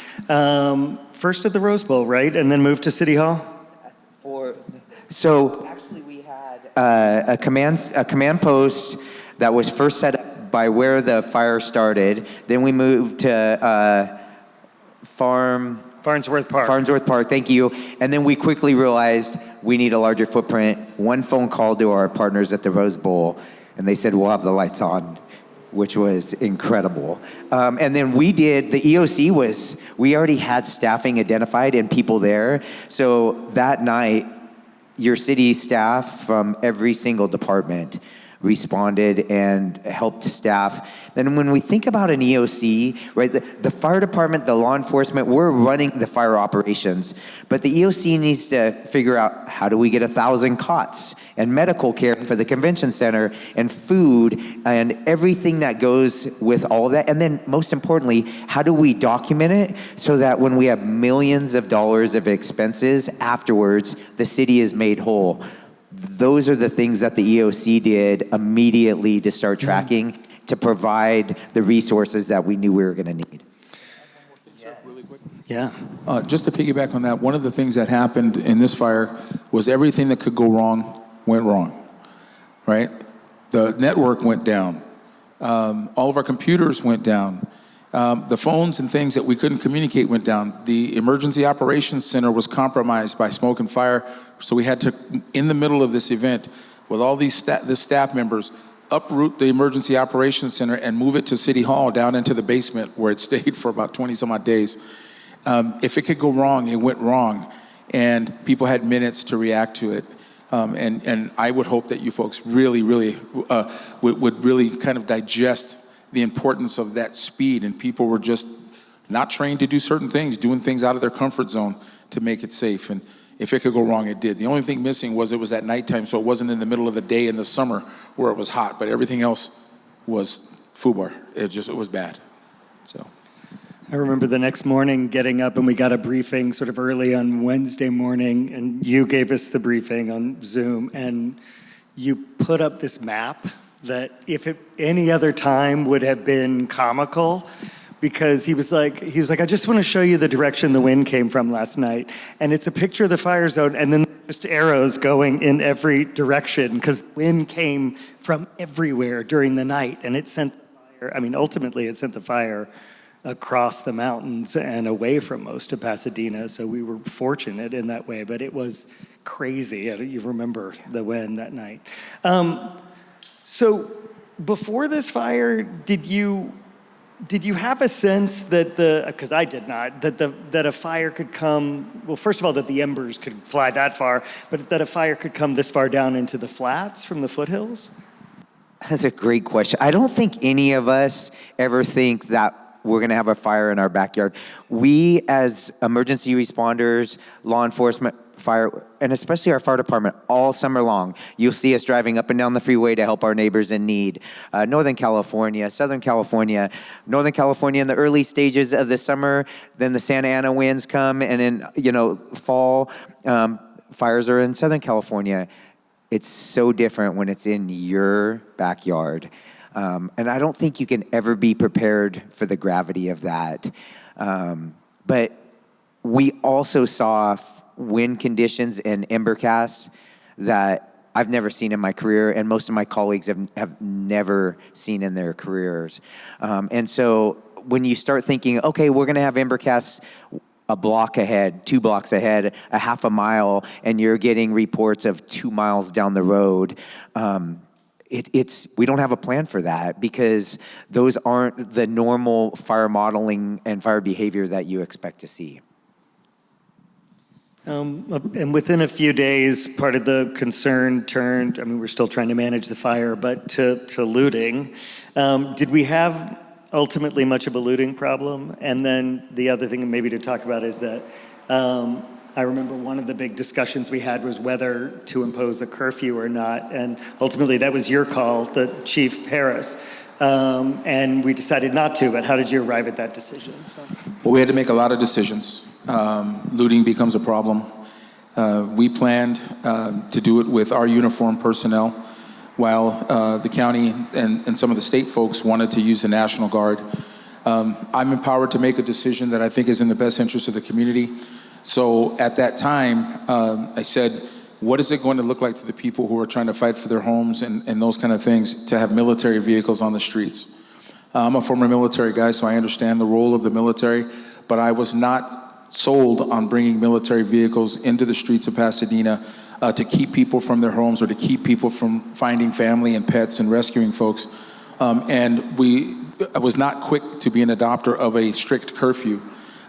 First at the Rose Bowl, right? And then moved to City Hall? So actually we had a command post that was first set up by where the fire started. Then we moved to Farnsworth Park. Farnsworth Park, thank you. And then we quickly realized we need a larger footprint. One phone call to our partners at the Rose Bowl, and they said, we'll have the lights on, which was incredible. And then the EOC we already had staffing identified and people there. So that night, your city staff from every single department responded and helped staff. Then when we think about an EOC, right, the fire department, the law enforcement, we're running the fire operations, but the EOC needs to figure out how do we get 1,000 cots and medical care for the convention center and food and everything that goes with all of that. And then most importantly, how do we document it so that when we have millions of dollars of expenses afterwards, the city is made whole. Those are the things that the EOC did immediately to start tracking to provide the resources that we knew we were going to need. Yeah. Just to piggyback on that, one of the things that happened in this fire was everything that could go wrong went wrong, right? The network went down. All of our computers went down. The phones and things that we couldn't communicate went down. The emergency operations center was compromised by smoke and fire. So we had to, in the middle of this event, with all the staff members, uproot the emergency operations center and move it to City Hall down into the basement where it stayed for about 20 some odd days. If it could go wrong, it went wrong. And people had minutes to react to it. And I would hope that you folks really would really kind of digest the importance of that speed, and people were just not trained to do certain things, doing things out of their comfort zone to make it safe. And if it could go wrong, it did. The only thing missing was it was at nighttime, so it wasn't in the middle of the day in the summer where it was hot, but everything else was FUBAR. It was bad. So I remember the next morning getting up and we got a briefing sort of early on Wednesday morning, and you gave us the briefing on Zoom, and you put up this map that if it any other time would have been comical, because he was like, I just want to show you the direction the wind came from last night. And it's a picture of the fire zone and then just arrows going in every direction because the wind came from everywhere during the night, and it sent the fire, ultimately it sent the fire across the mountains and away from most of Pasadena. So we were fortunate in that way, but it was crazy. You remember the wind that night. So before this fire, did you have a sense that because I did not, that a fire could come, well, first of all, that the embers could fly that far, but that a fire could come this far down into the flats from the foothills? That's a great question. I don't think any of us ever think that we're going to have a fire in our backyard. We, as emergency responders, law enforcement, fire, and especially our fire department, all summer long, you'll see us driving up and down the freeway to help our neighbors in need. Northern California, Southern California, Northern California in the early stages of the summer, then the Santa Ana winds come, and in fall, fires are in Southern California. It's so different when it's in your backyard. And I don't think you can ever be prepared for the gravity of that. But we also saw wind conditions and embercasts that I've never seen in my career, and most of my colleagues have never seen in their careers. And so when you start thinking, okay, we're going to have embercasts a block ahead, 2 blocks ahead, a half a mile, and you're getting reports of 2 miles down the road, we don't have a plan for that because those aren't the normal fire modeling and fire behavior that you expect to see. And within a few days, part of the concern turned, we're still trying to manage the fire, but to looting. Did we have ultimately much of a looting problem? And then the other thing maybe to talk about is that I remember one of the big discussions we had was whether to impose a curfew or not. And ultimately that was your call, the Chief Harris. And we decided not to, but how did you arrive at that decision? Well, we had to make a lot of decisions. Looting becomes a problem. We planned to do it with our uniformed personnel, while the county and some of the state folks wanted to use the National Guard. I'm empowered to make a decision that I think is in the best interest of the community. So at that time, I said, what is it going to look like to the people who are trying to fight for their homes and those kind of things to have military vehicles on the streets? I'm a former military guy, so I understand the role of the military, but I was not sold on bringing military vehicles into the streets of Pasadena to keep people from their homes or to keep people from finding family and pets and rescuing folks. I was not quick to be an adopter of a strict curfew.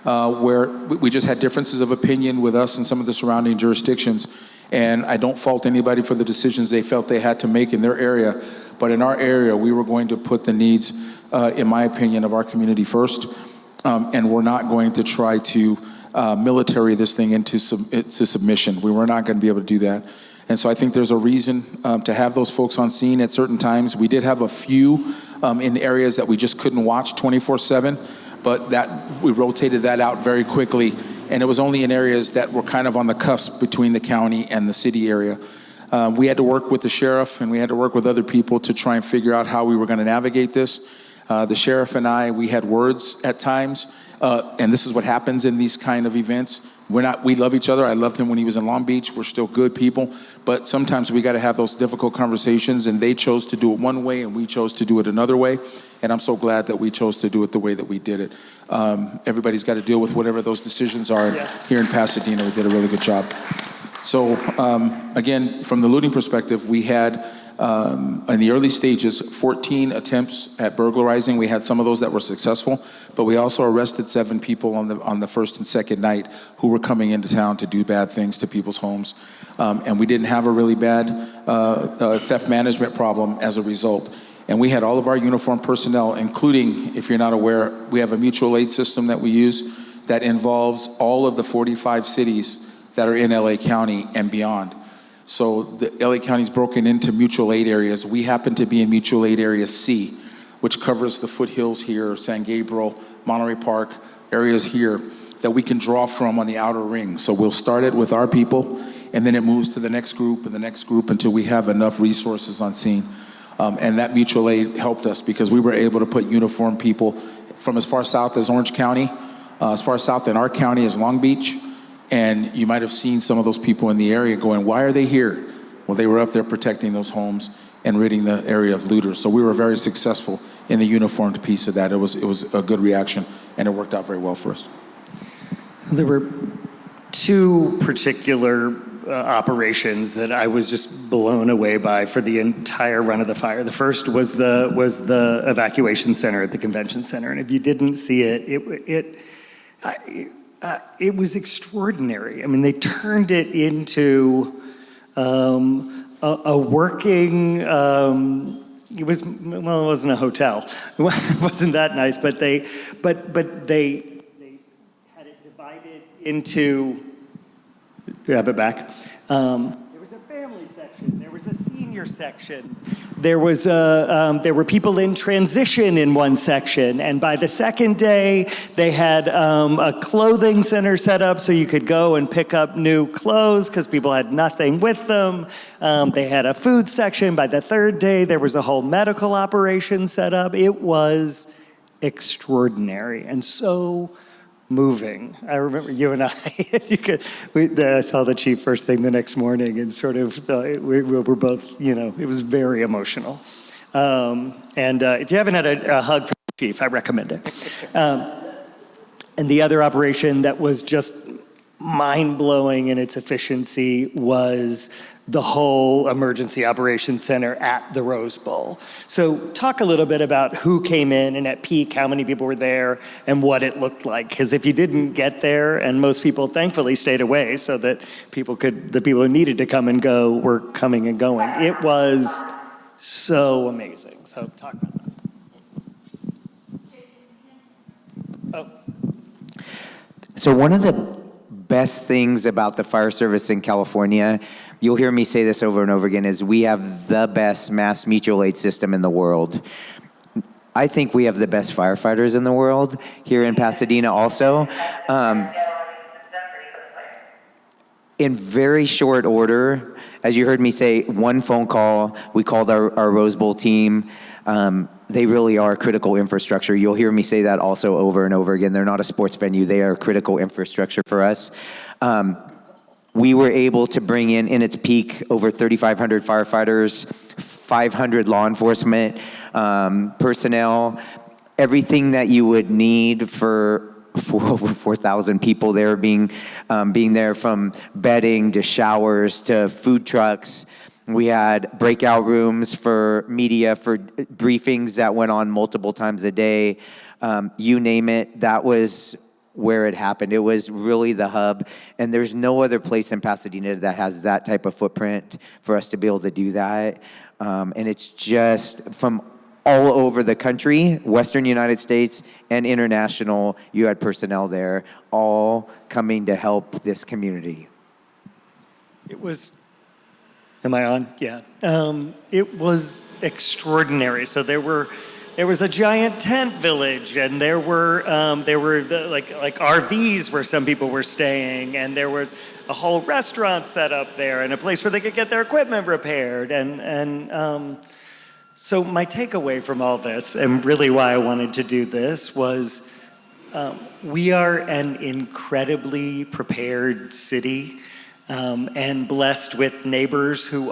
Where we just had differences of opinion with us and some of the surrounding jurisdictions. And I don't fault anybody for the decisions they felt they had to make in their area. But in our area, we were going to put the needs, in my opinion, of our community first. And we're not going to try to military this thing into submission. We were not going to be able to do that. And so I think there's a reason to have those folks on scene at certain times. We did have a few in areas that we just couldn't watch 24/7. But we rotated that out very quickly, and it was only in areas that were kind of on the cusp between the county and the city area. We had to work with the sheriff, and we had to work with other people to try and figure out how we were going to navigate this. The sheriff and we had words at times, and this is what happens in these kind of events. We love each other. I loved him when he was in Long Beach. We're still good people, but sometimes we got to have those difficult conversations, and they chose to do it one way, and we chose to do it another way. And I'm so glad that we chose to do it the way that we did it. Everybody's got to deal with whatever those decisions are. Yeah. Here in Pasadena, we did a really good job. So again, from the looting perspective, we had, in the early stages, 14 attempts at burglarizing. We had some of those that were successful, but we also arrested 7 people on the first and second night who were coming into town to do bad things to people's homes. And we didn't have a really bad theft management problem as a result. And we had all of our uniformed personnel, including, if you're not aware, we have a mutual aid system that we use that involves all of the 45 cities that are in LA County and beyond. So the LA County is broken into mutual aid areas. We happen to be in mutual aid area C, which covers the foothills here, San Gabriel, Monterey Park, areas here that we can draw from on the outer ring. So we'll start it with our people, and then it moves to the next group and the next group until we have enough resources on scene. And that mutual aid helped us because we were able to put uniformed people from as far south as Orange County, as far south in our county as Long Beach. And you might have seen some of those people in the area going, why are they here? Well, they were up there protecting those homes and ridding the area of looters. So we were very successful in the uniformed piece of that. It was a good reaction, and it worked out very well for us. There were two particular operations that I was just blown away by for the entire run of the fire. The first was the evacuation center at the convention center, and if you didn't see it, it was extraordinary. I mean, they turned it into a working. It wasn't a hotel. It wasn't that nice, but they had it divided into. You have it back. There was a family section. There was a senior section. There were people in transition in one section, and by the second day, they had a clothing center set up so you could go and pick up new clothes because people had nothing with them. They had a food section. By the third day, there was a whole medical operation set up. It was extraordinary and so moving. I remember you and I, I saw the chief first thing the next morning and sort of, we were both, it was very emotional. And if you haven't had a hug from the chief, I recommend it. And the other operation that was just mind-blowing in its efficiency was the whole emergency operations center at the Rose Bowl. So talk a little bit about who came in and at peak, how many people were there, and what it looked like. Because if you didn't get there, and most people thankfully stayed away so that the people who needed to come and go were coming and going. It was so amazing. So talk about that. Oh. So one of the best things about the fire service in California, you'll hear me say this over and over again, is we have the best mass mutual aid system in the world. I think we have the best firefighters in the world here in Pasadena also. In very short order, as you heard me say, one phone call, we called our Rose Bowl team. They really are critical infrastructure. You'll hear me say that also over and over again. They're not a sports venue. They are critical infrastructure for us. We were able to bring in its peak, over 3,500 firefighters, 500 law enforcement personnel, everything that you would need for over 4,000 people there being there, from bedding to showers to food trucks. We had breakout rooms for media, for briefings that went on multiple times a day. You name it, that was where it happened. It was really the hub, and there's no other place in Pasadena that has that type of footprint for us to be able to do that. And it's just from all over the country, Western United States and international, you had personnel there, all coming to help this community. It was, am I on? Yeah. It was extraordinary. So there was a giant tent village, and there were like RVs where some people were staying, and there was a whole restaurant set up there and a place where they could get their equipment repaired. So my takeaway from all this, and really why I wanted to do this, was we are an incredibly prepared city, and blessed with neighbors who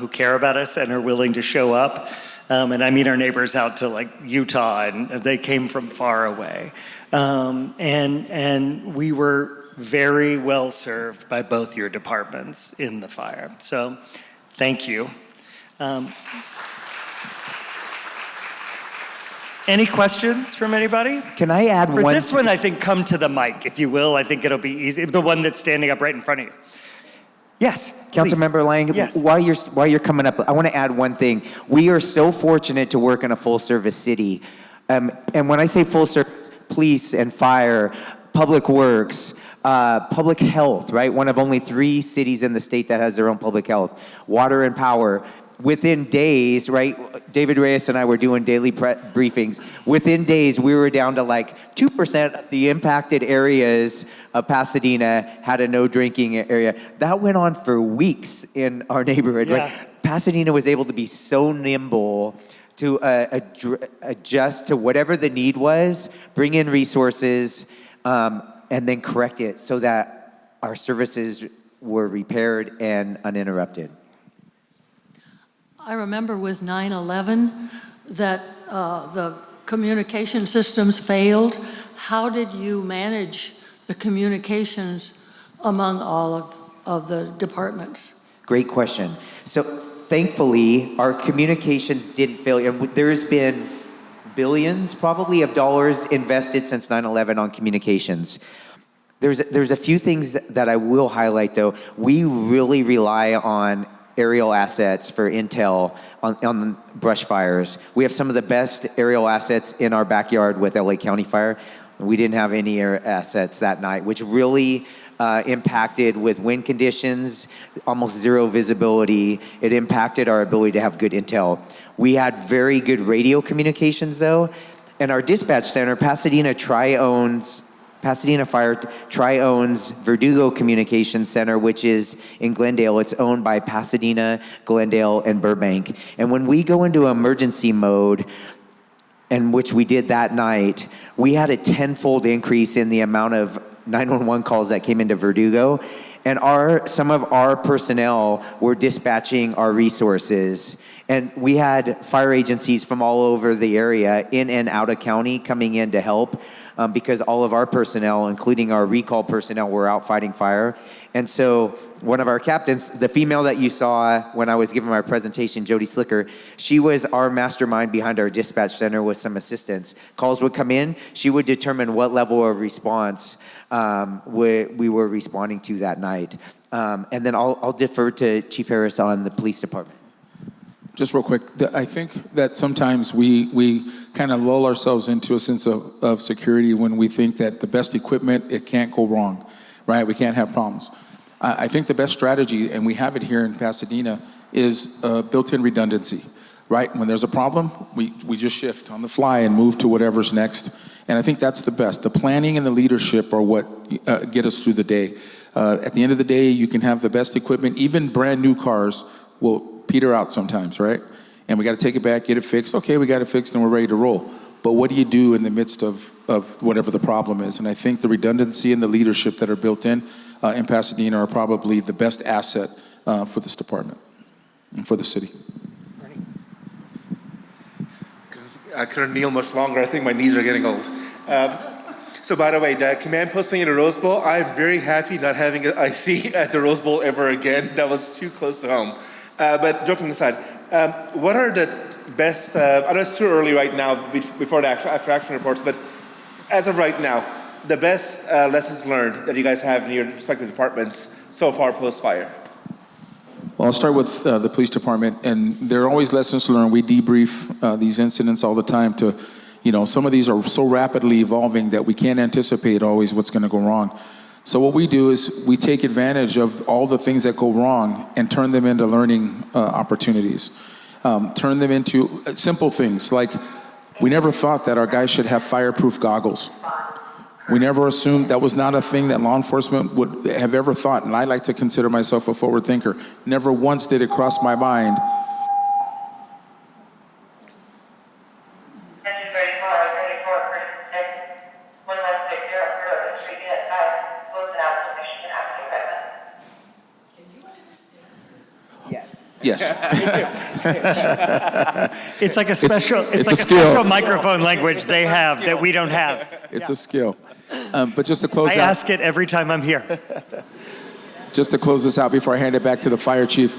care about us and are willing to show up. And I mean our neighbors out to like Utah, and they came from far away. And we were very well served by both your departments in the fire. So thank you. Any questions from anybody? Can I add For one? this one, I think come to the mic, if you will. I think it'll be easy. The one that's standing up right in front of you. Yes. Councilmember Lyon, yes. while you're coming up, I want to add one thing. We are so fortunate to work in a full-service city. And when I say full-service, police and fire, public works, public health, right? One of only 3 cities in the state that has their own public health. Water and power. Within days, right, David Reyes and I were doing daily briefings. Within days, we were down to like 2% of the impacted areas of Pasadena had a no drinking area. That went on for weeks in our neighborhood. Yeah. Right? Pasadena was able to be so nimble to adjust to whatever the need was, bring in resources, and then correct it so that our services were repaired and uninterrupted. I remember with 9/11 that the communication systems failed. How did you manage the communications among all of the departments? Great question. So thankfully, our communications didn't fail. And there's been billions probably of dollars invested since 9/11 on communications. There's a few things that I will highlight though. We really rely on aerial assets for intel on brush fires. We have some of the best aerial assets in our backyard with LA County Fire. We didn't have any air assets that night, which really impacted with wind conditions, almost zero visibility. It impacted our ability to have good intel. We had very good radio communications though, and our dispatch center, Pasadena Fire owns Verdugo Communications Center, which is in Glendale. It's owned by Pasadena, Glendale, and Burbank. And when we go into emergency mode, and which we did that night, we had a 10-fold increase in the amount of 911 calls that came into Verdugo. And some of our personnel were dispatching our resources. And we had fire agencies from all over the area, in and out of county, coming in to help because all of our personnel, including our recall personnel, were out fighting fire. And so one of our captains, the female that you saw when I was giving my presentation, Jody Slicker, she was our mastermind behind our dispatch center with some assistance. Calls would come in, she would determine what level of response we were responding to that night. And then I'll defer to Chief Harris on the police department. Just real quick, I think that sometimes we kind of lull ourselves into a sense of security when we think that the best equipment, it can't go wrong, right? We can't have problems. I think the best strategy, and we have it here in Pasadena, is built-in redundancy, right? When there's a problem, we just shift on the fly and move to whatever's next. And I think that's the best. The planning and the leadership are what get us through the day. At the end of the day, you can have the best equipment. Even brand new cars will peter out sometimes, right? And we got to take it back, get it fixed. Okay, we got it fixed and we're ready to roll. But what do you do in the midst of whatever the problem is? And I think the redundancy and the leadership that are built in Pasadena are probably the best asset for this department and for the city. I couldn't kneel much longer. I think my knees are getting old. So by the way, the command post being in the Rose Bowl, I'm very happy not having an IC at the Rose Bowl ever again. That was too close to home. But joking aside, what are the best, I know it's too early right now before the after action reports, but as of right now, the best lessons learned that you guys have in your respective departments so far post-fire? Well, I'll start with the police department, and there are always lessons learned. We debrief these incidents all the time to, some of these are so rapidly evolving that we can't anticipate always what's going to go wrong. So what we do is we take advantage of all the things that go wrong and turn them into learning opportunities. Turn them into simple things like we never thought that our guys should have fireproof goggles. We never assumed that was not a thing that law enforcement would have ever thought, and I like to consider myself a forward thinker. Never once did it cross my mind. Yes. It's like a special, it's like a skill. special microphone language they have that we don't have. It's a skill. But just to close I out. ask it every time I'm here. Just to close this out before I hand it back to the fire chief.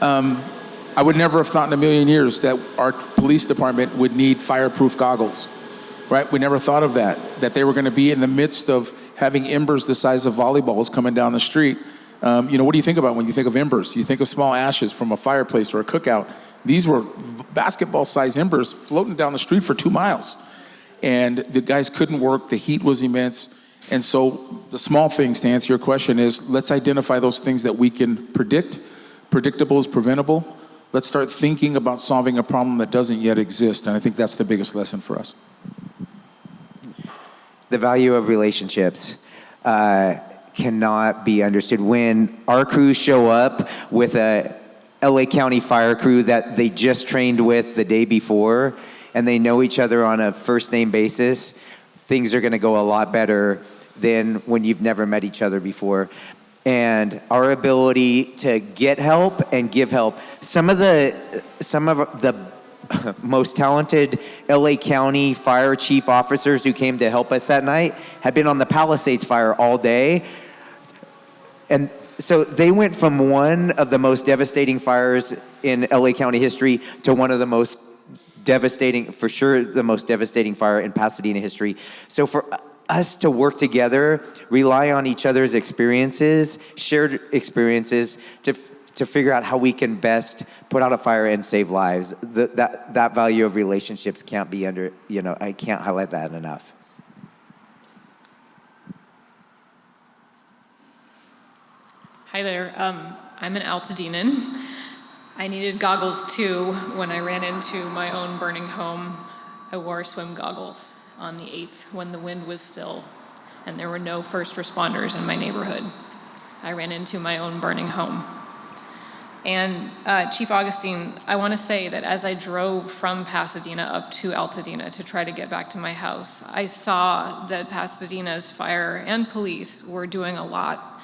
I would never have thought in a million years that our police department would need fireproof goggles, right? We never thought of that they were going to be in the midst of having embers the size of volleyballs coming down the street. What do you think about when you think of embers? You think of small ashes from a fireplace or a cookout. These were basketball-sized embers floating down the street for 2 miles. And the guys couldn't work. The heat was immense. And so the small things, to answer your question, is let's identify those things that we can predict. Predictable is preventable. Let's start thinking about solving a problem that doesn't yet exist. And I think that's the biggest lesson for us. The value of relationships cannot be understood. When our crews show up with a LA County fire crew that they just trained with the day before, and they know each other on a first name basis, things are going to go a lot better than when you've never met each other before. And our ability to get help and give help. Some of the most talented LA County fire chief officers who came to help us that night had been on the Palisades fire all day. And so they went from one of the most devastating fires in LA County history to one of the most devastating, for sure, the most devastating fire in Pasadena history. So for us to work together, rely on each other's experiences, shared experiences, to figure out how we can best put out a fire and save lives. That value of relationships can't be I can't highlight that enough. Hi there, I'm an Altadenan. I needed goggles too when I ran into my own burning home. I wore swim goggles on the 8th when the wind was still and there were no first responders in my neighborhood. I ran into my own burning home. And Chief Augustin, I want to say that as I drove from Pasadena up to Altadena to try to get back to my house, I saw that Pasadena's fire and police were doing a lot,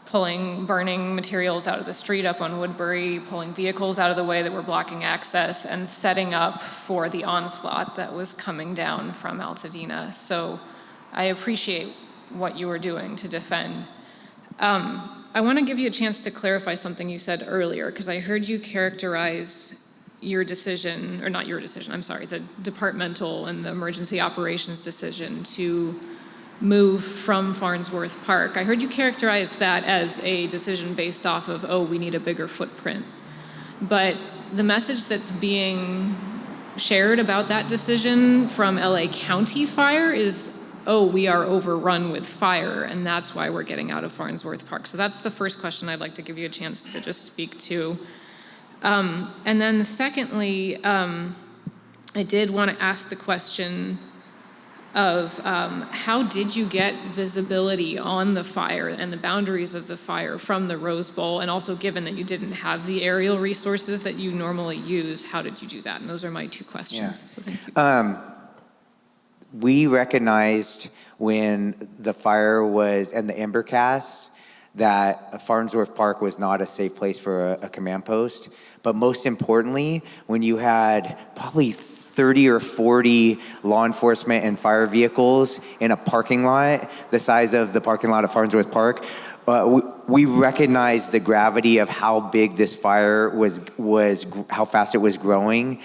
pulling burning materials out of the street up on Woodbury, pulling vehicles out of the way that were blocking access, and setting up for the onslaught that was coming down from Altadena. So I appreciate what you were doing to defend. I want to give you a chance to clarify something you said earlier, because I heard you characterize your decision, or not your decision, I'm sorry, the departmental and the emergency operations decision to move from Farnsworth Park. I heard you characterize that as a decision based off of, oh, we need a bigger footprint. But the message that's being shared about that decision from LA County Fire is, oh, we are overrun with fire, and that's why we're getting out of Farnsworth Park. So that's the first question I'd like to give you a chance to just speak to. And then secondly, I did want to ask the question of how did you get visibility on the fire and the boundaries of the fire from the Rose Bowl, and also given that you didn't have the aerial resources that you normally use, how did you do that? And those are my two questions. Yeah. So thank you. We recognized when the fire was, and the ember cast, that Farnsworth Park was not a safe place for a command post. But most importantly, when you had probably 30 or 40 law enforcement and fire vehicles in a parking lot the size of the parking lot of Farnsworth Park, we recognized the gravity of how big this fire was how fast it was growing.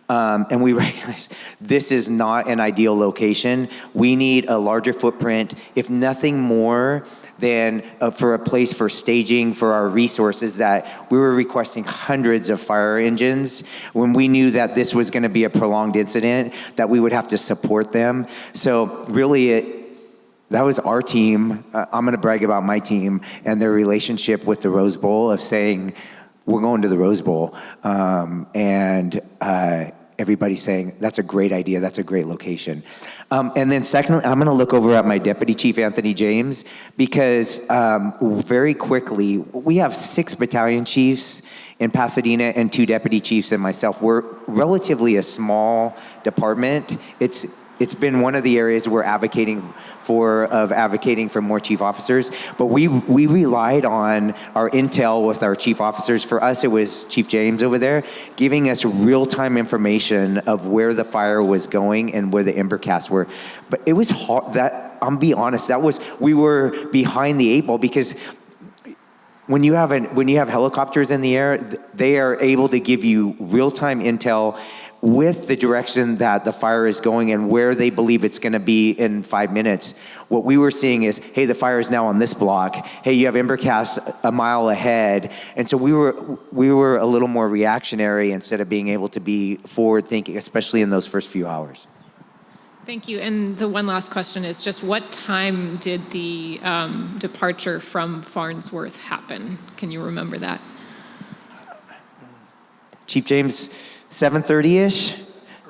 And we recognize this is not an ideal location. We need a larger footprint, if nothing more than for a place for staging for our resources. That we were requesting hundreds of fire engines when we knew that this was going to be a prolonged incident, that we would have to support them. So really, that was our team. I'm going to brag about my team and their relationship with the Rose Bowl of saying, we're going to the Rose Bowl. Everybody saying, that's a great idea, that's a great location. And then secondly, I'm gonna look over at my Deputy Chief, Anthony James, because very quickly, we have 6 battalion chiefs in Pasadena and 2 deputy chiefs and myself. We're relatively a small department. It's been one of the areas we're advocating for more chief officers, but we relied on our intel with our chief officers. For us, it was Chief James over there, giving us real-time information of where the fire was going and where the ember casts were. But it was hard, I'm being honest, we were behind the 8 ball, because when you have helicopters in the air, they are able to give you real-time intel with the direction that the fire is going and where they believe it's going to be in 5 minutes. What we were seeing is, hey, the fire is now on this block. Hey, you have ember casts a mile ahead. And so we were a little more reactionary instead of being able to be forward-thinking, especially in those first few hours. Thank you. And the one last question is just, what time did the departure from Farnsworth happen? Can you remember that? Chief James, 7:30-ish?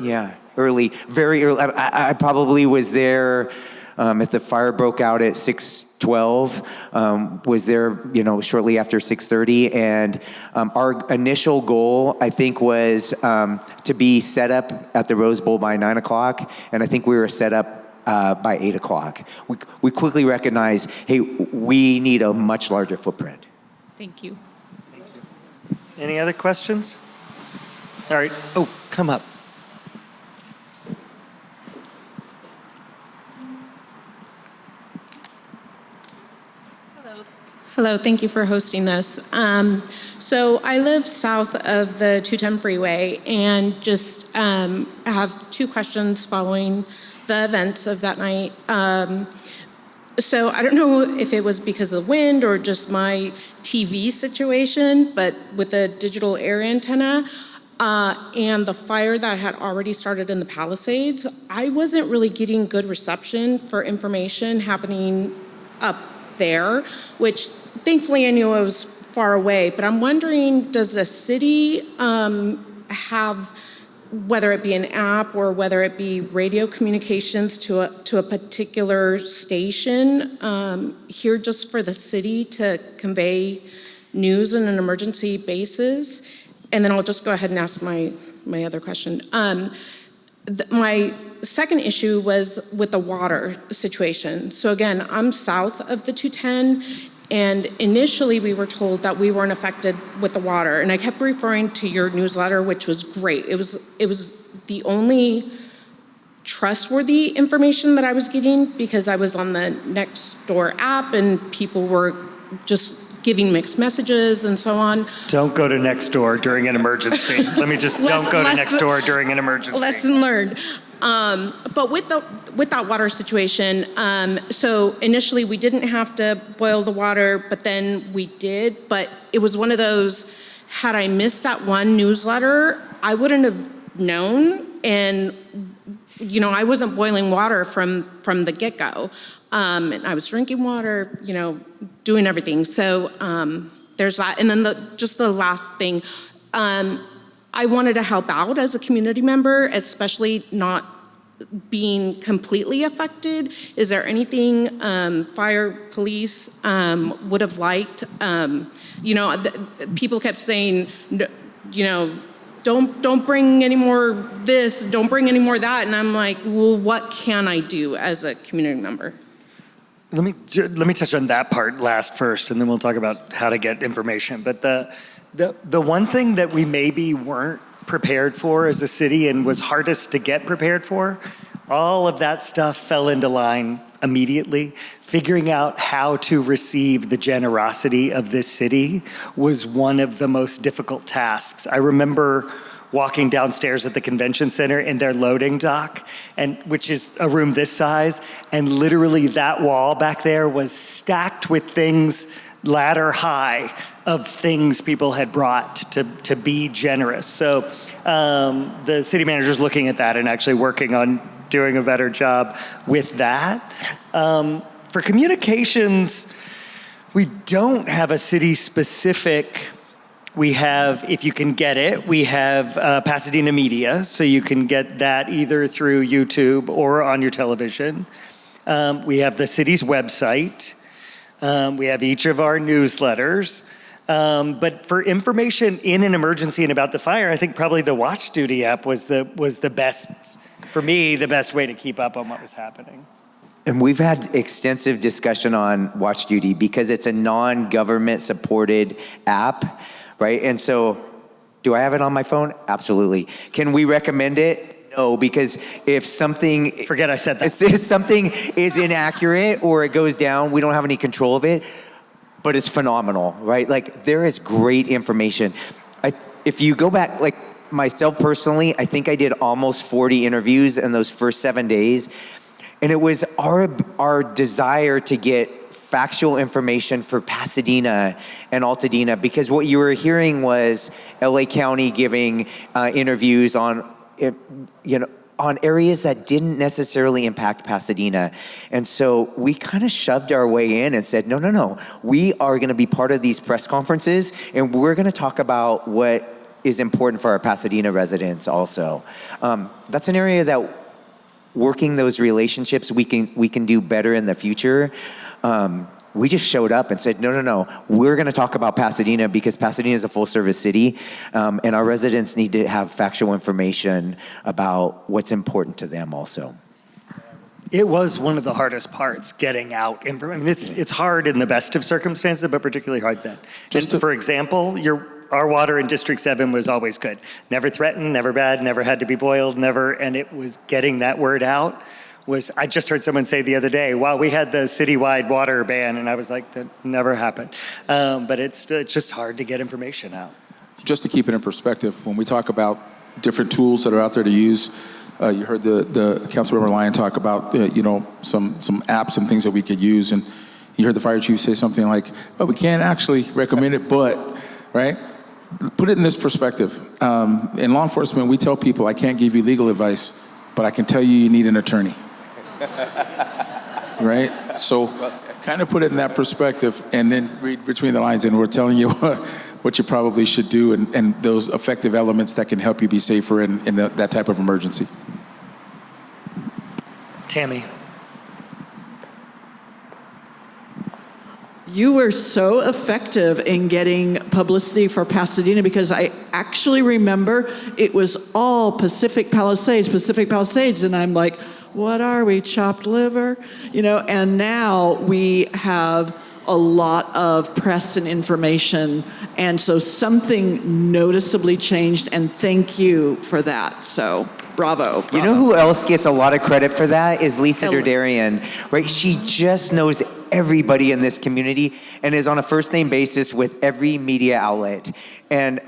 Yeah, early, very early. I probably was there if the fire broke out at 6:12, was there, shortly after 6:30. And our initial goal, I think, was to be set up at the Rose Bowl by 9 o'clock. And I think we were set up by 8 o'clock. We quickly recognized, hey, we need a much larger footprint. Thank you. Any other questions? All right. Oh, come up. Hello, thank you for hosting this. So I live south of the 210 freeway and just have two questions following the events of that night. So I don't know if it was because of the wind or just my TV situation, but with the digital air antenna and the fire that had already started in the Palisades, I wasn't really getting good reception for information happening up there, which thankfully I knew I was far away. But I'm wondering, does the city have, whether it be an app or whether it be radio communications to a particular station here just for the city to convey news on an emergency basis? And then I'll just go ahead and ask my other question. My second issue was with the water situation. So again, I'm south of the 210, and initially we were told that we weren't affected with the water. And I kept referring to your newsletter, which was great. It was the only trustworthy information that I was getting because I was on the Nextdoor app and people were just giving mixed messages and so on. Don't go to Nextdoor during an emergency. Let me just, don't go to Nextdoor during an emergency. Lesson learned. But with that water situation, so initially we didn't have to boil the water, but then we did. But it was one of those, had I missed that one newsletter, I wouldn't have known. And, I wasn't boiling water from the get-go. And I was drinking water, doing everything. So there's that. And then just the last thing, I wanted to help out as a community member, especially not being completely affected. Is there anything fire, police would have liked? People kept saying, don't bring any more this, don't bring any more that. And I'm like, well, what can I do as a community member? Let me touch on that part last first, and then we'll talk about how to get information. But the one thing that we maybe weren't prepared for as a city and was hardest to get prepared for, all of that stuff fell into line immediately. Figuring out how to receive the generosity of this city was one of the most difficult tasks. I remember walking downstairs at the convention center in their loading dock, which is a room this size, and literally that wall back there was stacked with things ladder high of things people had brought to be generous. So the city manager's looking at that and actually working on doing a better job with that. For communications, we don't have a city-specific. We have, if you can get it, we have Pasadena Media, so you can get that either through YouTube or on your television. We have the city's website. We have each of our newsletters. But for information in an emergency and about the fire, I think probably the Watch Duty app was the best, for me, the best way to keep up on what was happening. And we've had extensive discussion on Watch Duty because it's a non-government supported app, right? And so, do I have it on my phone? Absolutely. Can we recommend it? No, because if something... Forget I said that. If something is inaccurate or it goes down, we don't have any control of it, but it's phenomenal, right? Like, there is great information. If you go back, like myself personally, I think I did almost 40 interviews in those first 7 days. And it was our desire to get factual information for Pasadena and Altadena, because what you were hearing was LA County giving interviews on, on areas that didn't necessarily impact Pasadena. And so we kind of shoved our way in and said, no, we are going to be part of these press conferences, and we're going to talk about what is important for our Pasadena residents also. That's an area that working those relationships we can do better in the future. We just showed up and said, no, we're going to talk about Pasadena because Pasadena is a full-service city, and our residents need to have factual information about what's important to them also. It was one of the hardest parts, getting out information. It's hard in the best of circumstances, but particularly hard then. For example, our water in District 7 was always good. Never threatened, never bad, never had to be boiled, and it was getting that word out. I just heard someone say the other day, wow, we had the citywide water ban, and I was like, that never happened. But it's just hard to get information out. Just to keep it in perspective, when we talk about different tools that are out there to use, you heard the Councilmember Lyon talk about some apps, some things that we could use, and you heard the fire chief say something like, "Well, we can't actually recommend it, but," right? Put it in this perspective. In law enforcement, we tell people, "I can't give you legal advice, but I can tell you need an attorney." Right? So, kind of put it in that perspective, and then read between the lines, and we're telling you what you probably should do, and those effective elements that can help you be safer in that type of emergency. Tammy. You were so effective in getting publicity for Pasadena because I actually remember it was all Pacific Palisades, and I'm like, what are we, chopped liver? And now we have a lot of press and information, and so something noticeably changed, and thank you for that. So bravo. You know who else gets a lot of credit for that is Lisa Derderian, right? She just knows everybody in this community and is on a first-name basis with every media outlet. And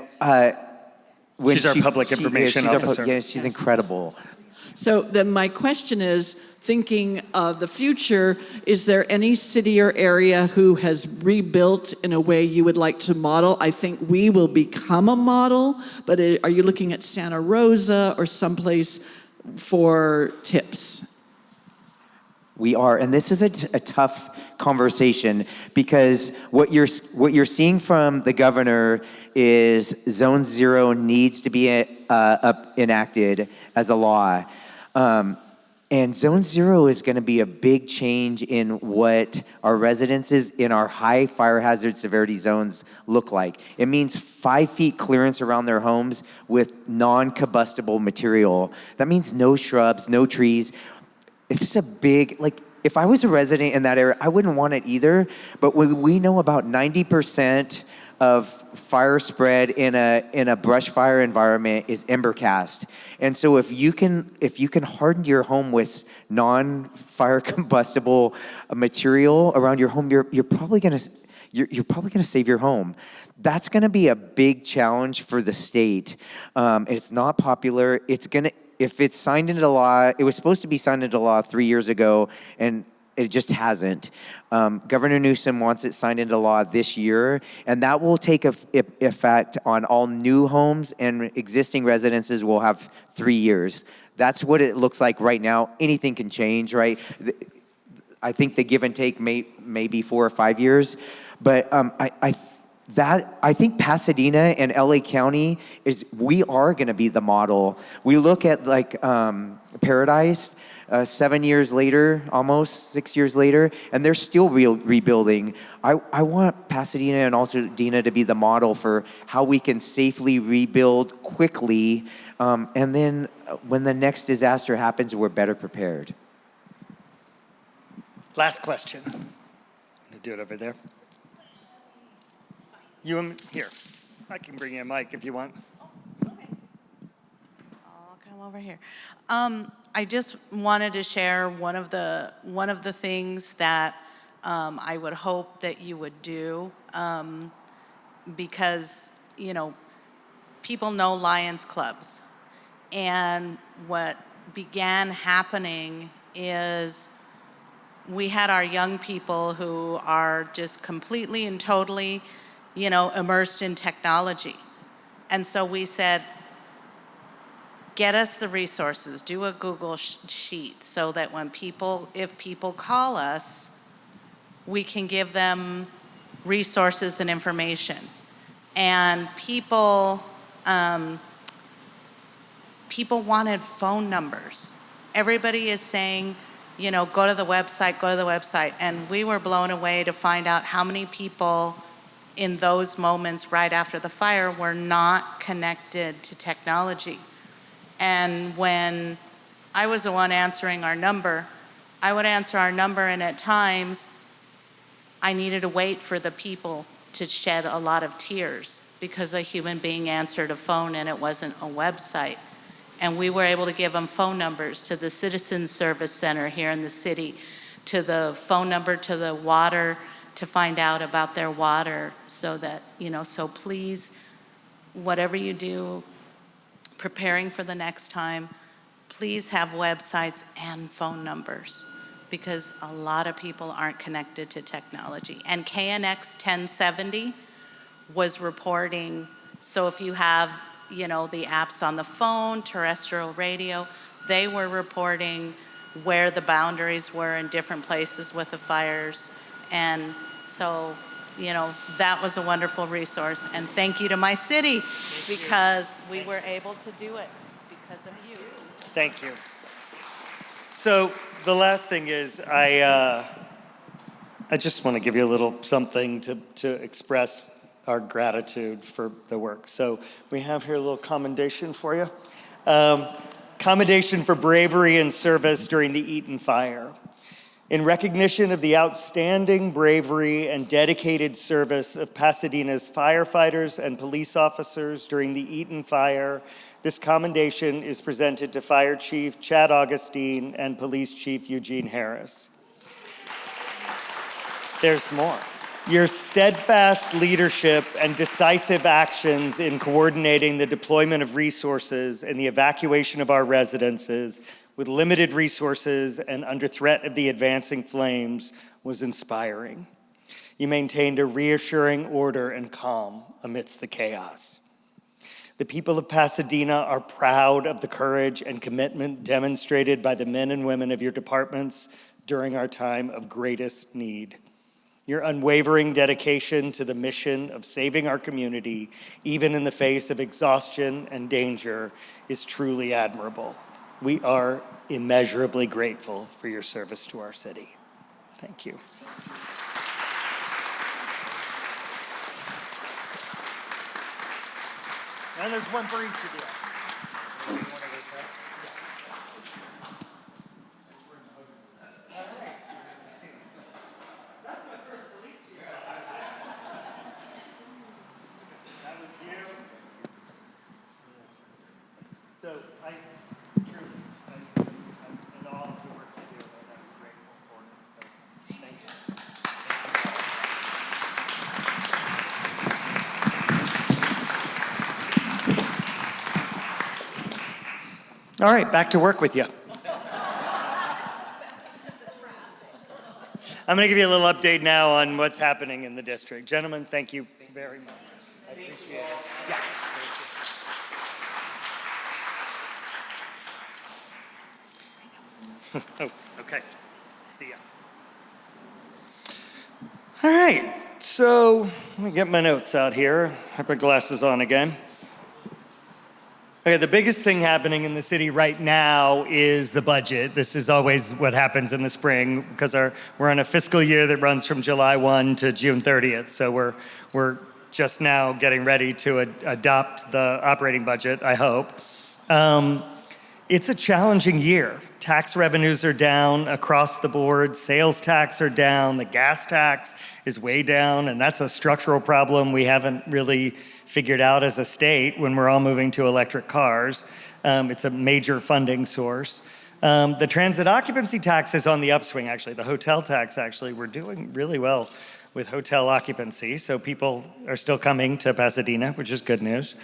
when she's our public information officer. She's incredible. So then my question is, thinking of the future, is there any city or area who has rebuilt in a way you would like to model? I think we will become a model, but are you looking at Santa Rosa or someplace for tips? We are, and this is a tough conversation because what you're seeing from the governor is Zone 0 needs to be enacted as a law. And Zone 0 is going to be a big change in what our residences in our high fire hazard severity zones look like. It means 5 feet clearance around their homes with non-combustible material. That means no shrubs, no trees. It's a big, if I was a resident in that area, I wouldn't want it either. But we know about 90% of fire spread in a brush fire environment is ember cast. And so if you can harden your home with non-fire combustible material around your home, you're probably gonna save your home. That's gonna be a big challenge for the state. It's not popular. If it's signed into law, it was supposed to be signed into law 3 years ago, and it just hasn't. Governor Newsom wants it signed into law this year, and that will take effect on all new homes, and existing residences will have 3 years. That's what it looks like right now. Anything can change, right? I think the give and take may be 4 or 5 years, but I think Pasadena and LA County we are going to be the model. We look at Paradise 7 years later, almost 6 years later, and they're still rebuilding. I want Pasadena and Altadena to be the model for how we can safely rebuild quickly, and then when the next disaster happens, we're better prepared. Last question. I'm going to do it over there. Here. I can bring you a mic if you want. Okay. I'll come over here. I just wanted to share one of the things that I would hope that you would do, because people know Lions clubs, and what began happening is we had our young people who are just completely and totally immersed in technology. And so we said, get us the resources, do a Google sheet so that if people call us, we can give them resources and information. And people people wanted phone numbers. Everybody is saying, you know, go to the website, go to the website. And we were blown away to find out how many people in those moments right after the fire were not connected to technology. And when I was the one answering our number, I would answer our number, and at times I needed to wait for the people to shed a lot of tears because a human being answered a phone and it wasn't a website. And we were able to give them phone numbers to the Citizen Service Center here in the city, to the phone number to the water to find out about their water, so that, you know, so please, whatever you do, preparing for the next time, please have websites and phone numbers, because a lot of people aren't connected to technology. And KNX 1070 was reporting, so if you have, you know, the apps on the phone, terrestrial radio, they were reporting where the boundaries were in different places with the fires. And so, you know, that was a wonderful resource. And thank you to my city, because we were able to do it because of you. Thank you. So the last thing is, I just want to give you a little something to express our gratitude for the work. So we have here a little commendation for you. Commendation for bravery and service during the Eaton fire. In recognition of the outstanding bravery and dedicated service of Pasadena's firefighters and police officers during the Eaton fire, this commendation is presented to Fire Chief Chad Augustin and Police Chief Eugene Harris. There's more. Your steadfast leadership and decisive actions in coordinating the deployment of resources and the evacuation of our residences with limited resources and under threat of the advancing flames was inspiring. You maintained a reassuring order and calm amidst the chaos. The people of Pasadena are proud of the courage and commitment demonstrated by the men and women of your departments during our time of greatest need. Your unwavering dedication to the mission of saving our community, even in the face of exhaustion and danger, is truly admirable. We are immeasurably grateful for your service to our city. Thank you. And there's one for each of you. So I truly, in all of the work you do, I'm grateful for it. So thank you. All right, back to work with you. I'm going to give you a little update now on what's happening in the district. Gentlemen, thank you very much. I appreciate it. Yeah. Oh, okay. See ya. All right, so let me get my notes out here. I have my glasses on again. Okay, the biggest thing happening in the city right now is the budget. This is always what happens in the spring because we're on a fiscal year that runs from July 1 to June 30th. So we're just now getting ready to adopt the operating budget, I hope. It's a challenging year. Tax revenues are down across the board. Sales tax are down. The gas tax is way down, and that's a structural problem we haven't really figured out as a state when we're all moving to electric cars. It's a major funding source. The transit occupancy tax is on the upswing, actually. The hotel tax, actually, we're doing really well with hotel occupancy, so people are still coming to Pasadena, which is good news.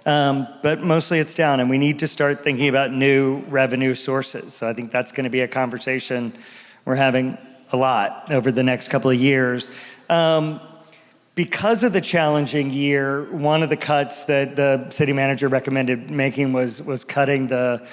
But mostly it's down, and we need to start thinking about new revenue sources. So I think that's going to be a conversation we're having a lot over the next couple of years. Because of the challenging year, one of the cuts that the city manager recommended making was cutting the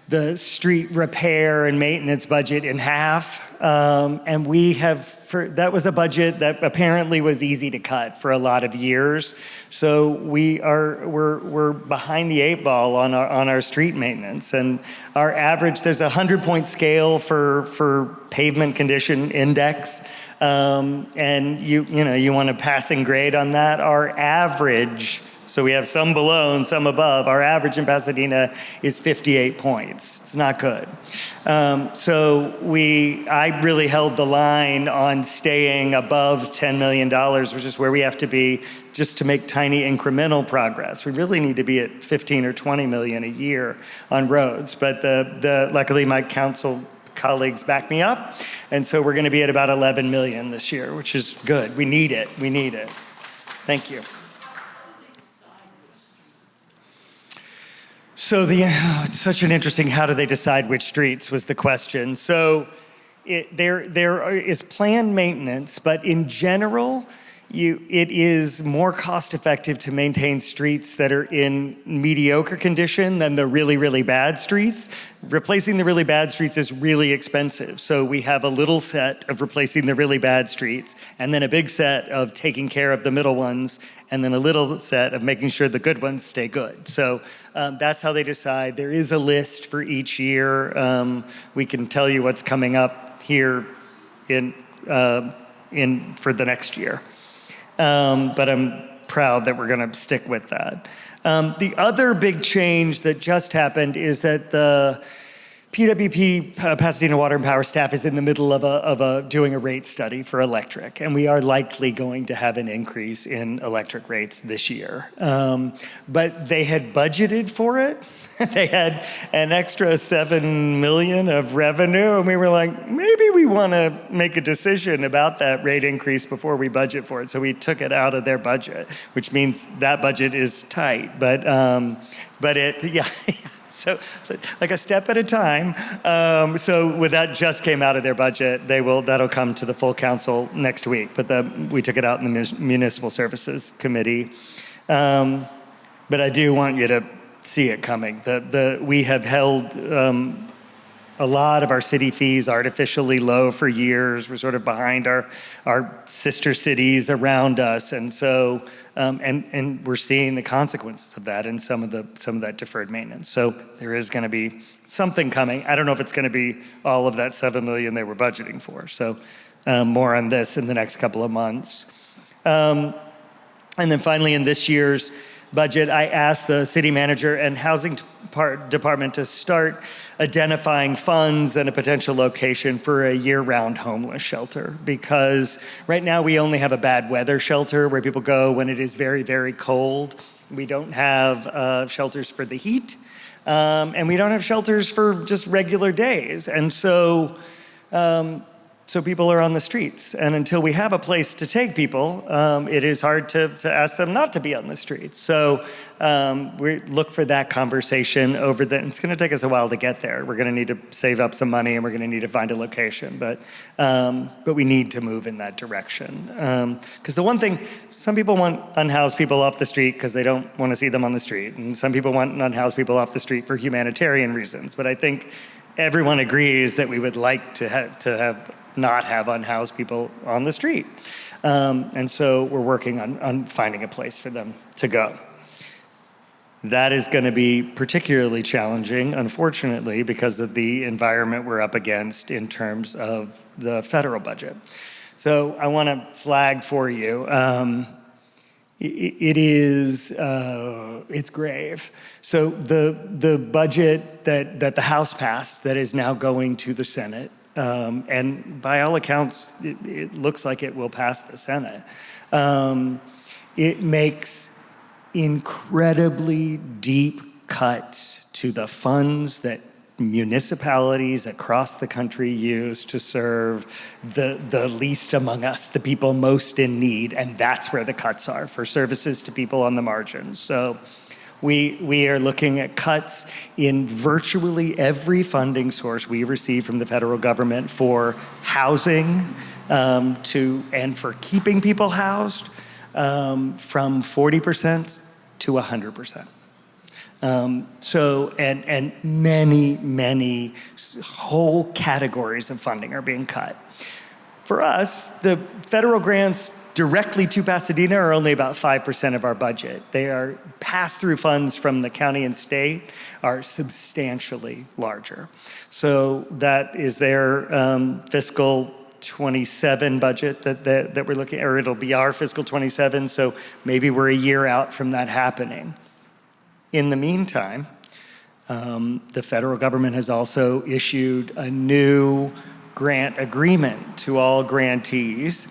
the street repair and maintenance budget in half. And we have, that was a budget that apparently was easy to cut for a lot of years. So we're behind the 8 ball on our street maintenance. And our average, there's a 100-point scale for pavement condition index. And you want a passing grade on that. Our average, so we have some below and some above. Our average in Pasadena is 58 points. It's not good. So I really held the line on staying above $10 million, which is where we have to be just to make tiny incremental progress. We really need to be at 15 or 20 million a year on roads. But luckily my council colleagues back me up. And so we're going to be at about 11 million this year, which is good. We need it. We need it. Thank you. So it's such an interesting, how do they decide which streets was the question. So there is planned maintenance, but in general, it is more cost effective to maintain streets that are in mediocre condition than the really, really bad streets. Replacing the really bad streets is really expensive. So we have a little set of replacing the really bad streets, and then a big set of taking care of the middle ones, and then a little set of making sure the good ones stay good. So that's how they decide. There is a list for each year. We can tell you what's coming up here for the next year. But I'm proud that we're going to stick with that. The other big change that just happened is that the PWP, Pasadena Water and Power staff, is in the middle of doing a rate study for electric, and we are likely going to have an increase in electric rates this year. But they had budgeted for it. They had an extra 7 million of revenue, and we were like, maybe we want to make a decision about that rate increase before we budget for it. So we took it out of their budget, which means that budget is tight. But yeah. So like a step at a time. So with that just came out of their budget, that'll come to the full council next week. But we took it out in the Municipal Services Committee. But I do want you to see it coming. We have held a lot of our city fees artificially low for years. We're sort of behind our sister cities around us, and so and we're seeing the consequences of that in some of that deferred maintenance. So there is going to be something coming. I don't know if it's going to be all of that 7 million they were budgeting for. So more on this in the next couple of months, and then finally in this year's budget, I asked the city manager and housing department to start identifying funds and a potential location for a year-round homeless shelter, because right now we only have a bad weather shelter where people go when it is very, very cold. We don't have shelters for the heat, and we don't have shelters for just regular days. And so people are on the streets. And until we have a place to take people, it is hard to ask them not to be on the streets. So we look for that conversation it's going to take us a while to get there. We're going to need to save up some money, and we're going to need to find a location. But we need to move in that direction. Because the one thing, some people want unhoused people off the street because they don't want to see them on the street. And some people want unhoused people off the street for humanitarian reasons. But I think everyone agrees that we would like to not have unhoused people on the street. And so we're working on finding a place for them to go. That is going to be particularly challenging, unfortunately, because of the environment we're up against in terms of the federal budget. So I want to flag for you, it's grave. So the budget that the House passed that is now going to the Senate, and by all accounts, it looks like it will pass the Senate. It makes incredibly deep cuts to the funds that municipalities across the country use to serve the least among us, the people most in need, and that's where the cuts are, for services to people on the margins. So we are looking at cuts in virtually every funding source we receive from the federal government for housing and for keeping people housed, from 40% to 100%. And many whole categories of funding are being cut. For us, the federal grants directly to Pasadena are only about 5% of our budget. They are pass-through funds from the county and state are substantially larger. So that is their fiscal 27 budget that we're looking at, or it'll be our fiscal 27, so maybe we're a year out from that happening. In the meantime, the federal government has also issued a new grant agreement to all grantees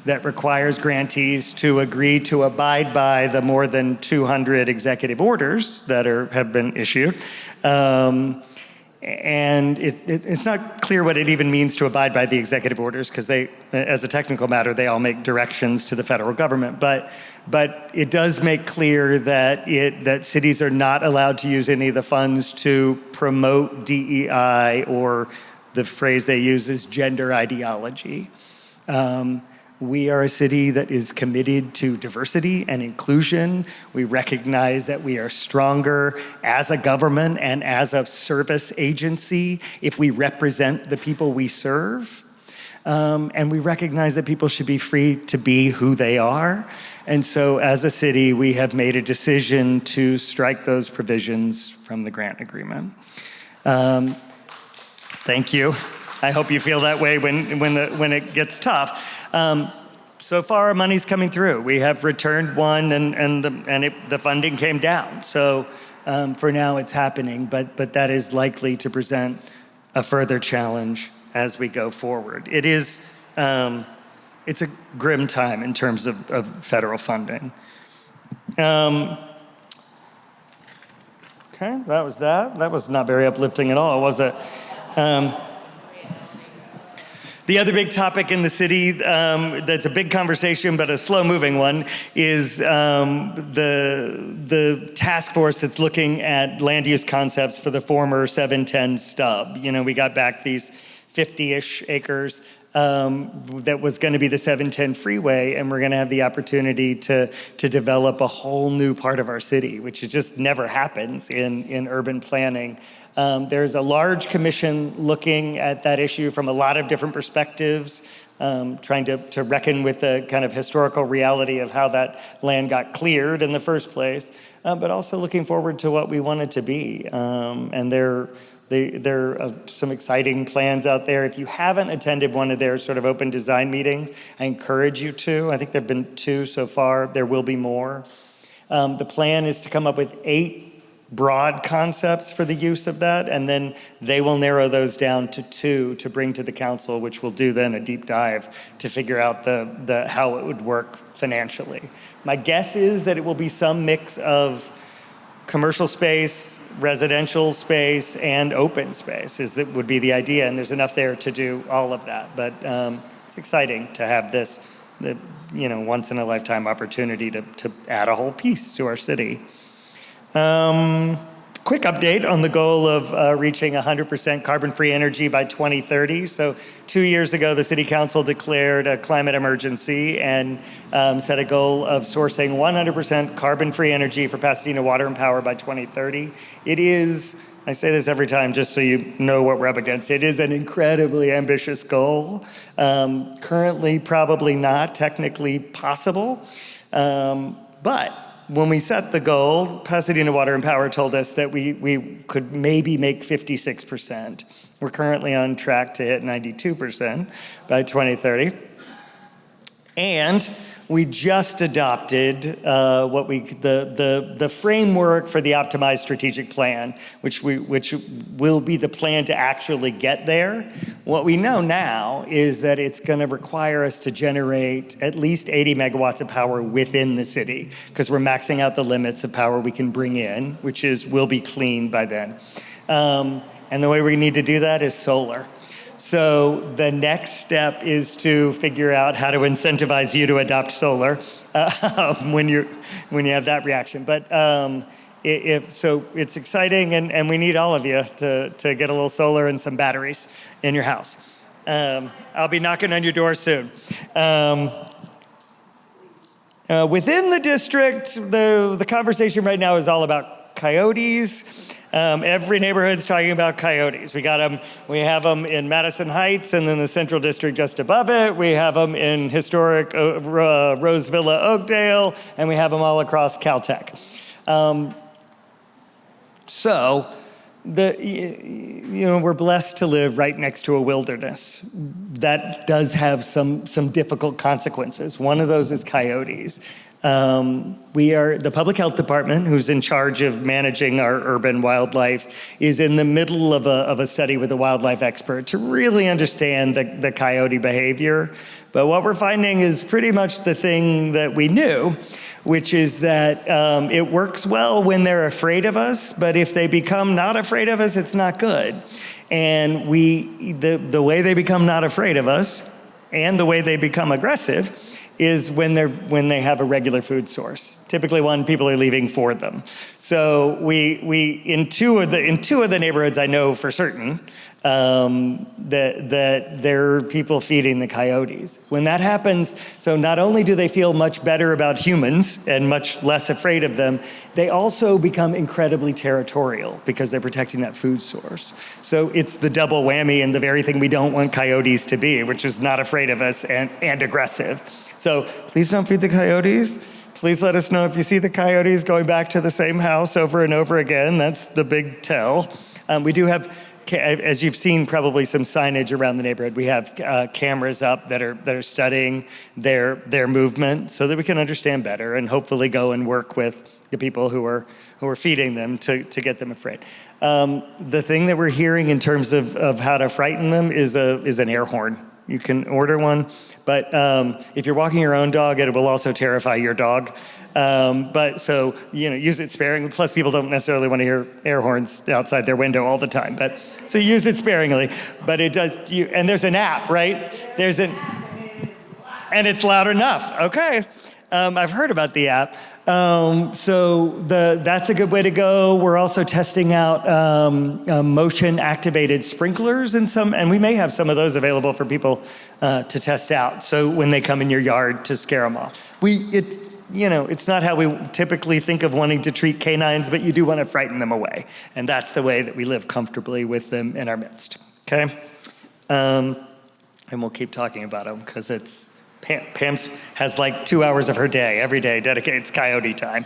that requires grantees to agree to abide by the more than 200 executive orders that have been issued. And it's not clear what it even means to abide by the executive orders, because they, as a technical matter, they all make directions to the federal government. But it does make clear that cities are not allowed to use any of the funds to promote DEI, or the phrase they use is gender ideology. We are a city that is committed to diversity and inclusion. We recognize that we are stronger as a government and as a service agency if we represent the people we serve. And we recognize that people should be free to be who they are. And so as a city, we have made a decision to strike those provisions from the grant agreement. Thank you. I hope you feel that way when it gets tough. So far, our money's coming through. We have returned one, and the funding came down. So for now, it's happening, but that is likely to present a further challenge as we go forward. It is, it's a grim time in terms of federal funding. Okay, that was that. That was not very uplifting at all, was it? The other big topic in the city that's a big conversation but a slow-moving one is the task force that's looking at land use concepts for the former 710 stub. You know, we got back these 50-ish acres that was going to be the 710 freeway, and we're going to have the opportunity to develop a whole new part of our city, which just never happens in urban planning. There's a large commission looking at that issue from a lot of different perspectives, trying to reckon with the kind of historical reality of how that land got cleared in the first place, but also looking forward to what we want it to be. And there are some exciting plans out there. If you haven't attended one of their sort of open design meetings, I encourage you to. I think there have been 2 so far. There will be more. The plan is to come up with 8 broad concepts for the use of that, and then they will narrow those down to 2 to bring to the council, which will do then a deep dive to figure out the how it would work financially. My guess is that it will be some mix of commercial space, residential space, and open space would be the idea, and there's enough there to do all of that. But it's exciting to have this, once in a lifetime opportunity to add a whole piece to our city. Quick update on the goal of reaching 100% carbon-free energy by 2030. So 2 years ago, the City Council declared a climate emergency and set a goal of sourcing 100% carbon-free energy for Pasadena Water and Power by 2030. It is, I say this every time just so you know what we're up against, it is an incredibly ambitious goal. Currently, probably not technically possible, but when we set the goal, Pasadena Water and Power told us that we could maybe make 56%. We're currently on track to hit 92% by 2030. And we just adopted the framework for the optimized strategic plan, which will be the plan to actually get there. What we know now is that it's going to require us to generate at least 80 megawatts of power within the city, because we're maxing out the limits of power we can bring in, which will be clean by then. And the way we need to do that is solar. So the next step is to figure out how to incentivize you to adopt solar when you have that reaction. But so it's exciting, and we need all of you to get a little solar and some batteries in your house. I'll be knocking on your door soon. Within the district, the conversation right now is all about coyotes. Every neighborhood's talking about coyotes. We have them in Madison Heights and then the Central District just above it. We have them in historic Rose Villa, Oakdale, and we have them all across Caltech. We're blessed to live right next to a wilderness. That does have some difficult consequences. One of those is coyotes. The public health department, who's in charge of managing our urban wildlife, is in the middle of a study with a wildlife expert to really understand the coyote behavior. But what we're finding is pretty much the thing that we knew, which is that it works well when they're afraid of us, but if they become not afraid of us, it's not good. And the way they become not afraid of us and the way they become aggressive is when they have a regular food source, typically one people are leaving for them. So we in two of the neighborhoods I know for certain that there are people feeding the coyotes. When that happens, so not only do they feel much better about humans and much less afraid of them, they also become incredibly territorial because they're protecting that food source. So it's the double whammy and the very thing we don't want coyotes to be, which is not afraid of us and aggressive. So please don't feed the coyotes. Please let us know if you see the coyotes going back to the same house over and over again. That's the big tell. We do have, as you've seen, probably some signage around the neighborhood. We have cameras up that are studying their movement so that we can understand better and hopefully go and work with the people who are feeding them to get them afraid. The thing that we're hearing in terms of how to frighten them is an air horn. You can order one, but if you're walking your own dog, it will also terrify your dog. Use it sparingly. Plus, people don't necessarily want to hear air horns outside their window all the time. So use it sparingly. But it does. And there's an app, right? And it's loud enough. Okay. I've heard about the app. That's a good way to go. We're also testing out motion-activated sprinklers and we may have some of those available for people to test out. So when they come in your yard to scare them off. It's not how we typically think of wanting to treat canines, but you do want to frighten them away. And that's the way that we live comfortably with them in our midst. Okay? And we'll keep talking about them because Pam has like 2 hours of her day, every day dedicates coyote time.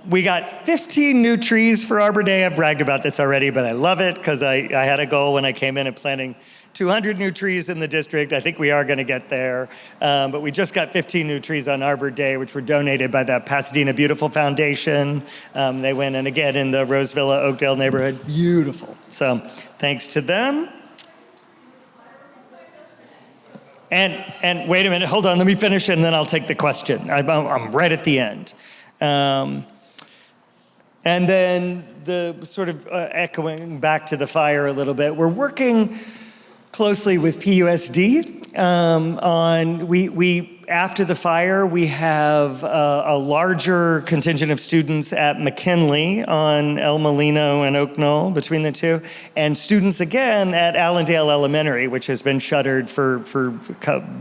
We got 15 new trees for Arbor Day. I've bragged about this already, but I love it because I had a goal when I came in of planting 200 new trees in the district. I think we are going to get there. But we just got 15 new trees on Arbor Day, which were donated by the Pasadena Beautiful Foundation. They went in again in the Rose Villa, Oakdale neighborhood. Beautiful. So thanks to them. And wait a minute, hold on, let me finish and then I'll take the question. I'm right at the end. And then the sort of echoing back to the fire a little bit, we're working closely with PUSD after the fire, we have a larger contingent of students at McKinley on El Molino and Oak Knoll, between the two, and students again at Allendale Elementary, which has been shuttered for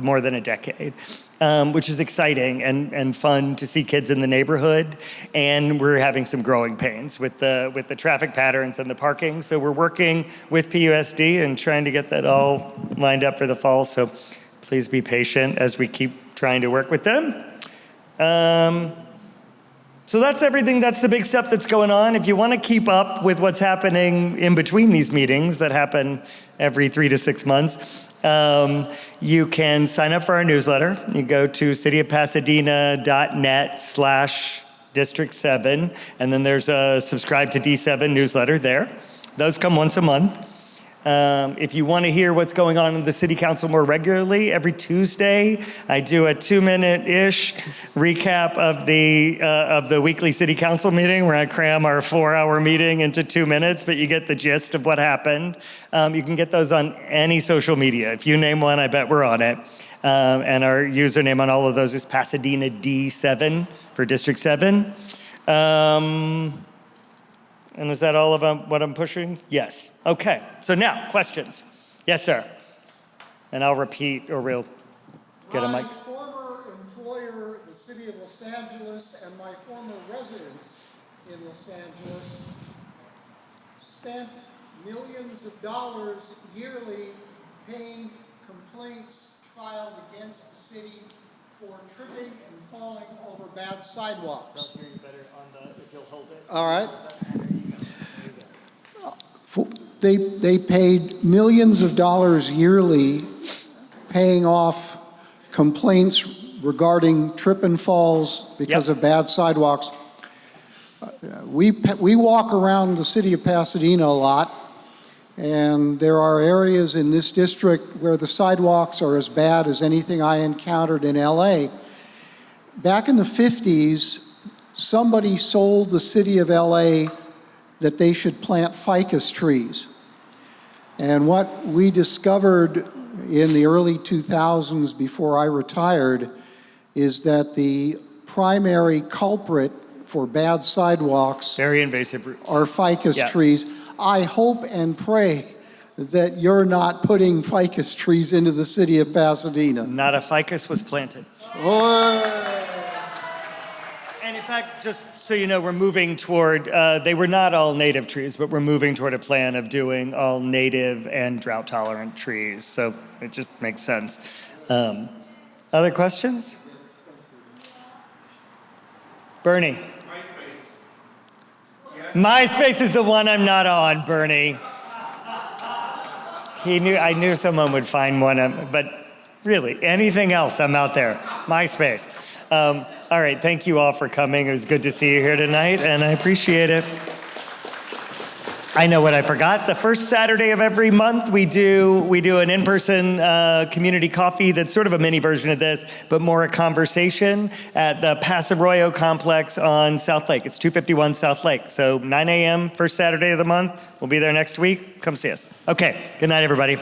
more than a decade, which is exciting and fun to see kids in the neighborhood. And we're having some growing pains with the traffic patterns and the parking. So we're working with PUSD and trying to get that all lined up for the fall. So please be patient as we keep trying to work with them. So that's everything. That's the big stuff that's going on. If you want to keep up with what's happening in between these meetings that happen every 3 to 6 months, you can sign up for our newsletter. You go to cityofpasadena.net/District7, and then there's a subscribe to D7 newsletter there. Those come once a month. If you want to hear what's going on in the city council more regularly, every Tuesday I do a 2-minute-ish recap of the weekly city council meeting, where I cram our 4-hour meeting into 2 minutes, but you get the gist of what happened. You can get those on any social media. If you name one, I bet we're on it. And our username on all of those is Pasadena D7 for District 7. And is that all about what I'm pushing? Yes. Okay. So now, questions. Yes, sir. And I'll repeat, or we'll get a mic. My former employer, the city of Los Angeles and my former residence in Los Angeles spent millions of dollars yearly paying complaints filed against the city for tripping and falling over bad sidewalks. I'll hear you better if you'll hold it. All right. They paid millions of dollars yearly paying off complaints regarding trip and falls because of bad sidewalks. We walk around the city of Pasadena a lot, and there are areas in this district where the sidewalks are as bad as anything I encountered in LA. Back in the 50s, somebody sold the city of LA that they should plant ficus trees. And what we discovered in the early 2000s before I retired is that the primary culprit for bad sidewalks Very invasive roots. are ficus trees. I hope and pray that you're not putting ficus trees into the city of Pasadena. Not a ficus was planted. Oh. And in fact, just so you know, we're moving toward, they were not all native trees, but we're moving toward a plan of doing all native and drought-tolerant trees. So it just makes sense. Other questions? Bernie. MySpace is the one I'm not on, Bernie. I knew someone would find one, but really, anything else, I'm out there. MySpace. All right, thank you all for coming. It was good to see you here tonight, and I appreciate it. I know what I forgot. The first Saturday of every month, we do an in-person community coffee that's sort of a mini version of this, but more a conversation at the Paso Royo complex on South Lake. It's 251 South Lake. So 9 a.m. first Saturday of the month. We'll be there next week. Come see us. Okay, good night, everybody.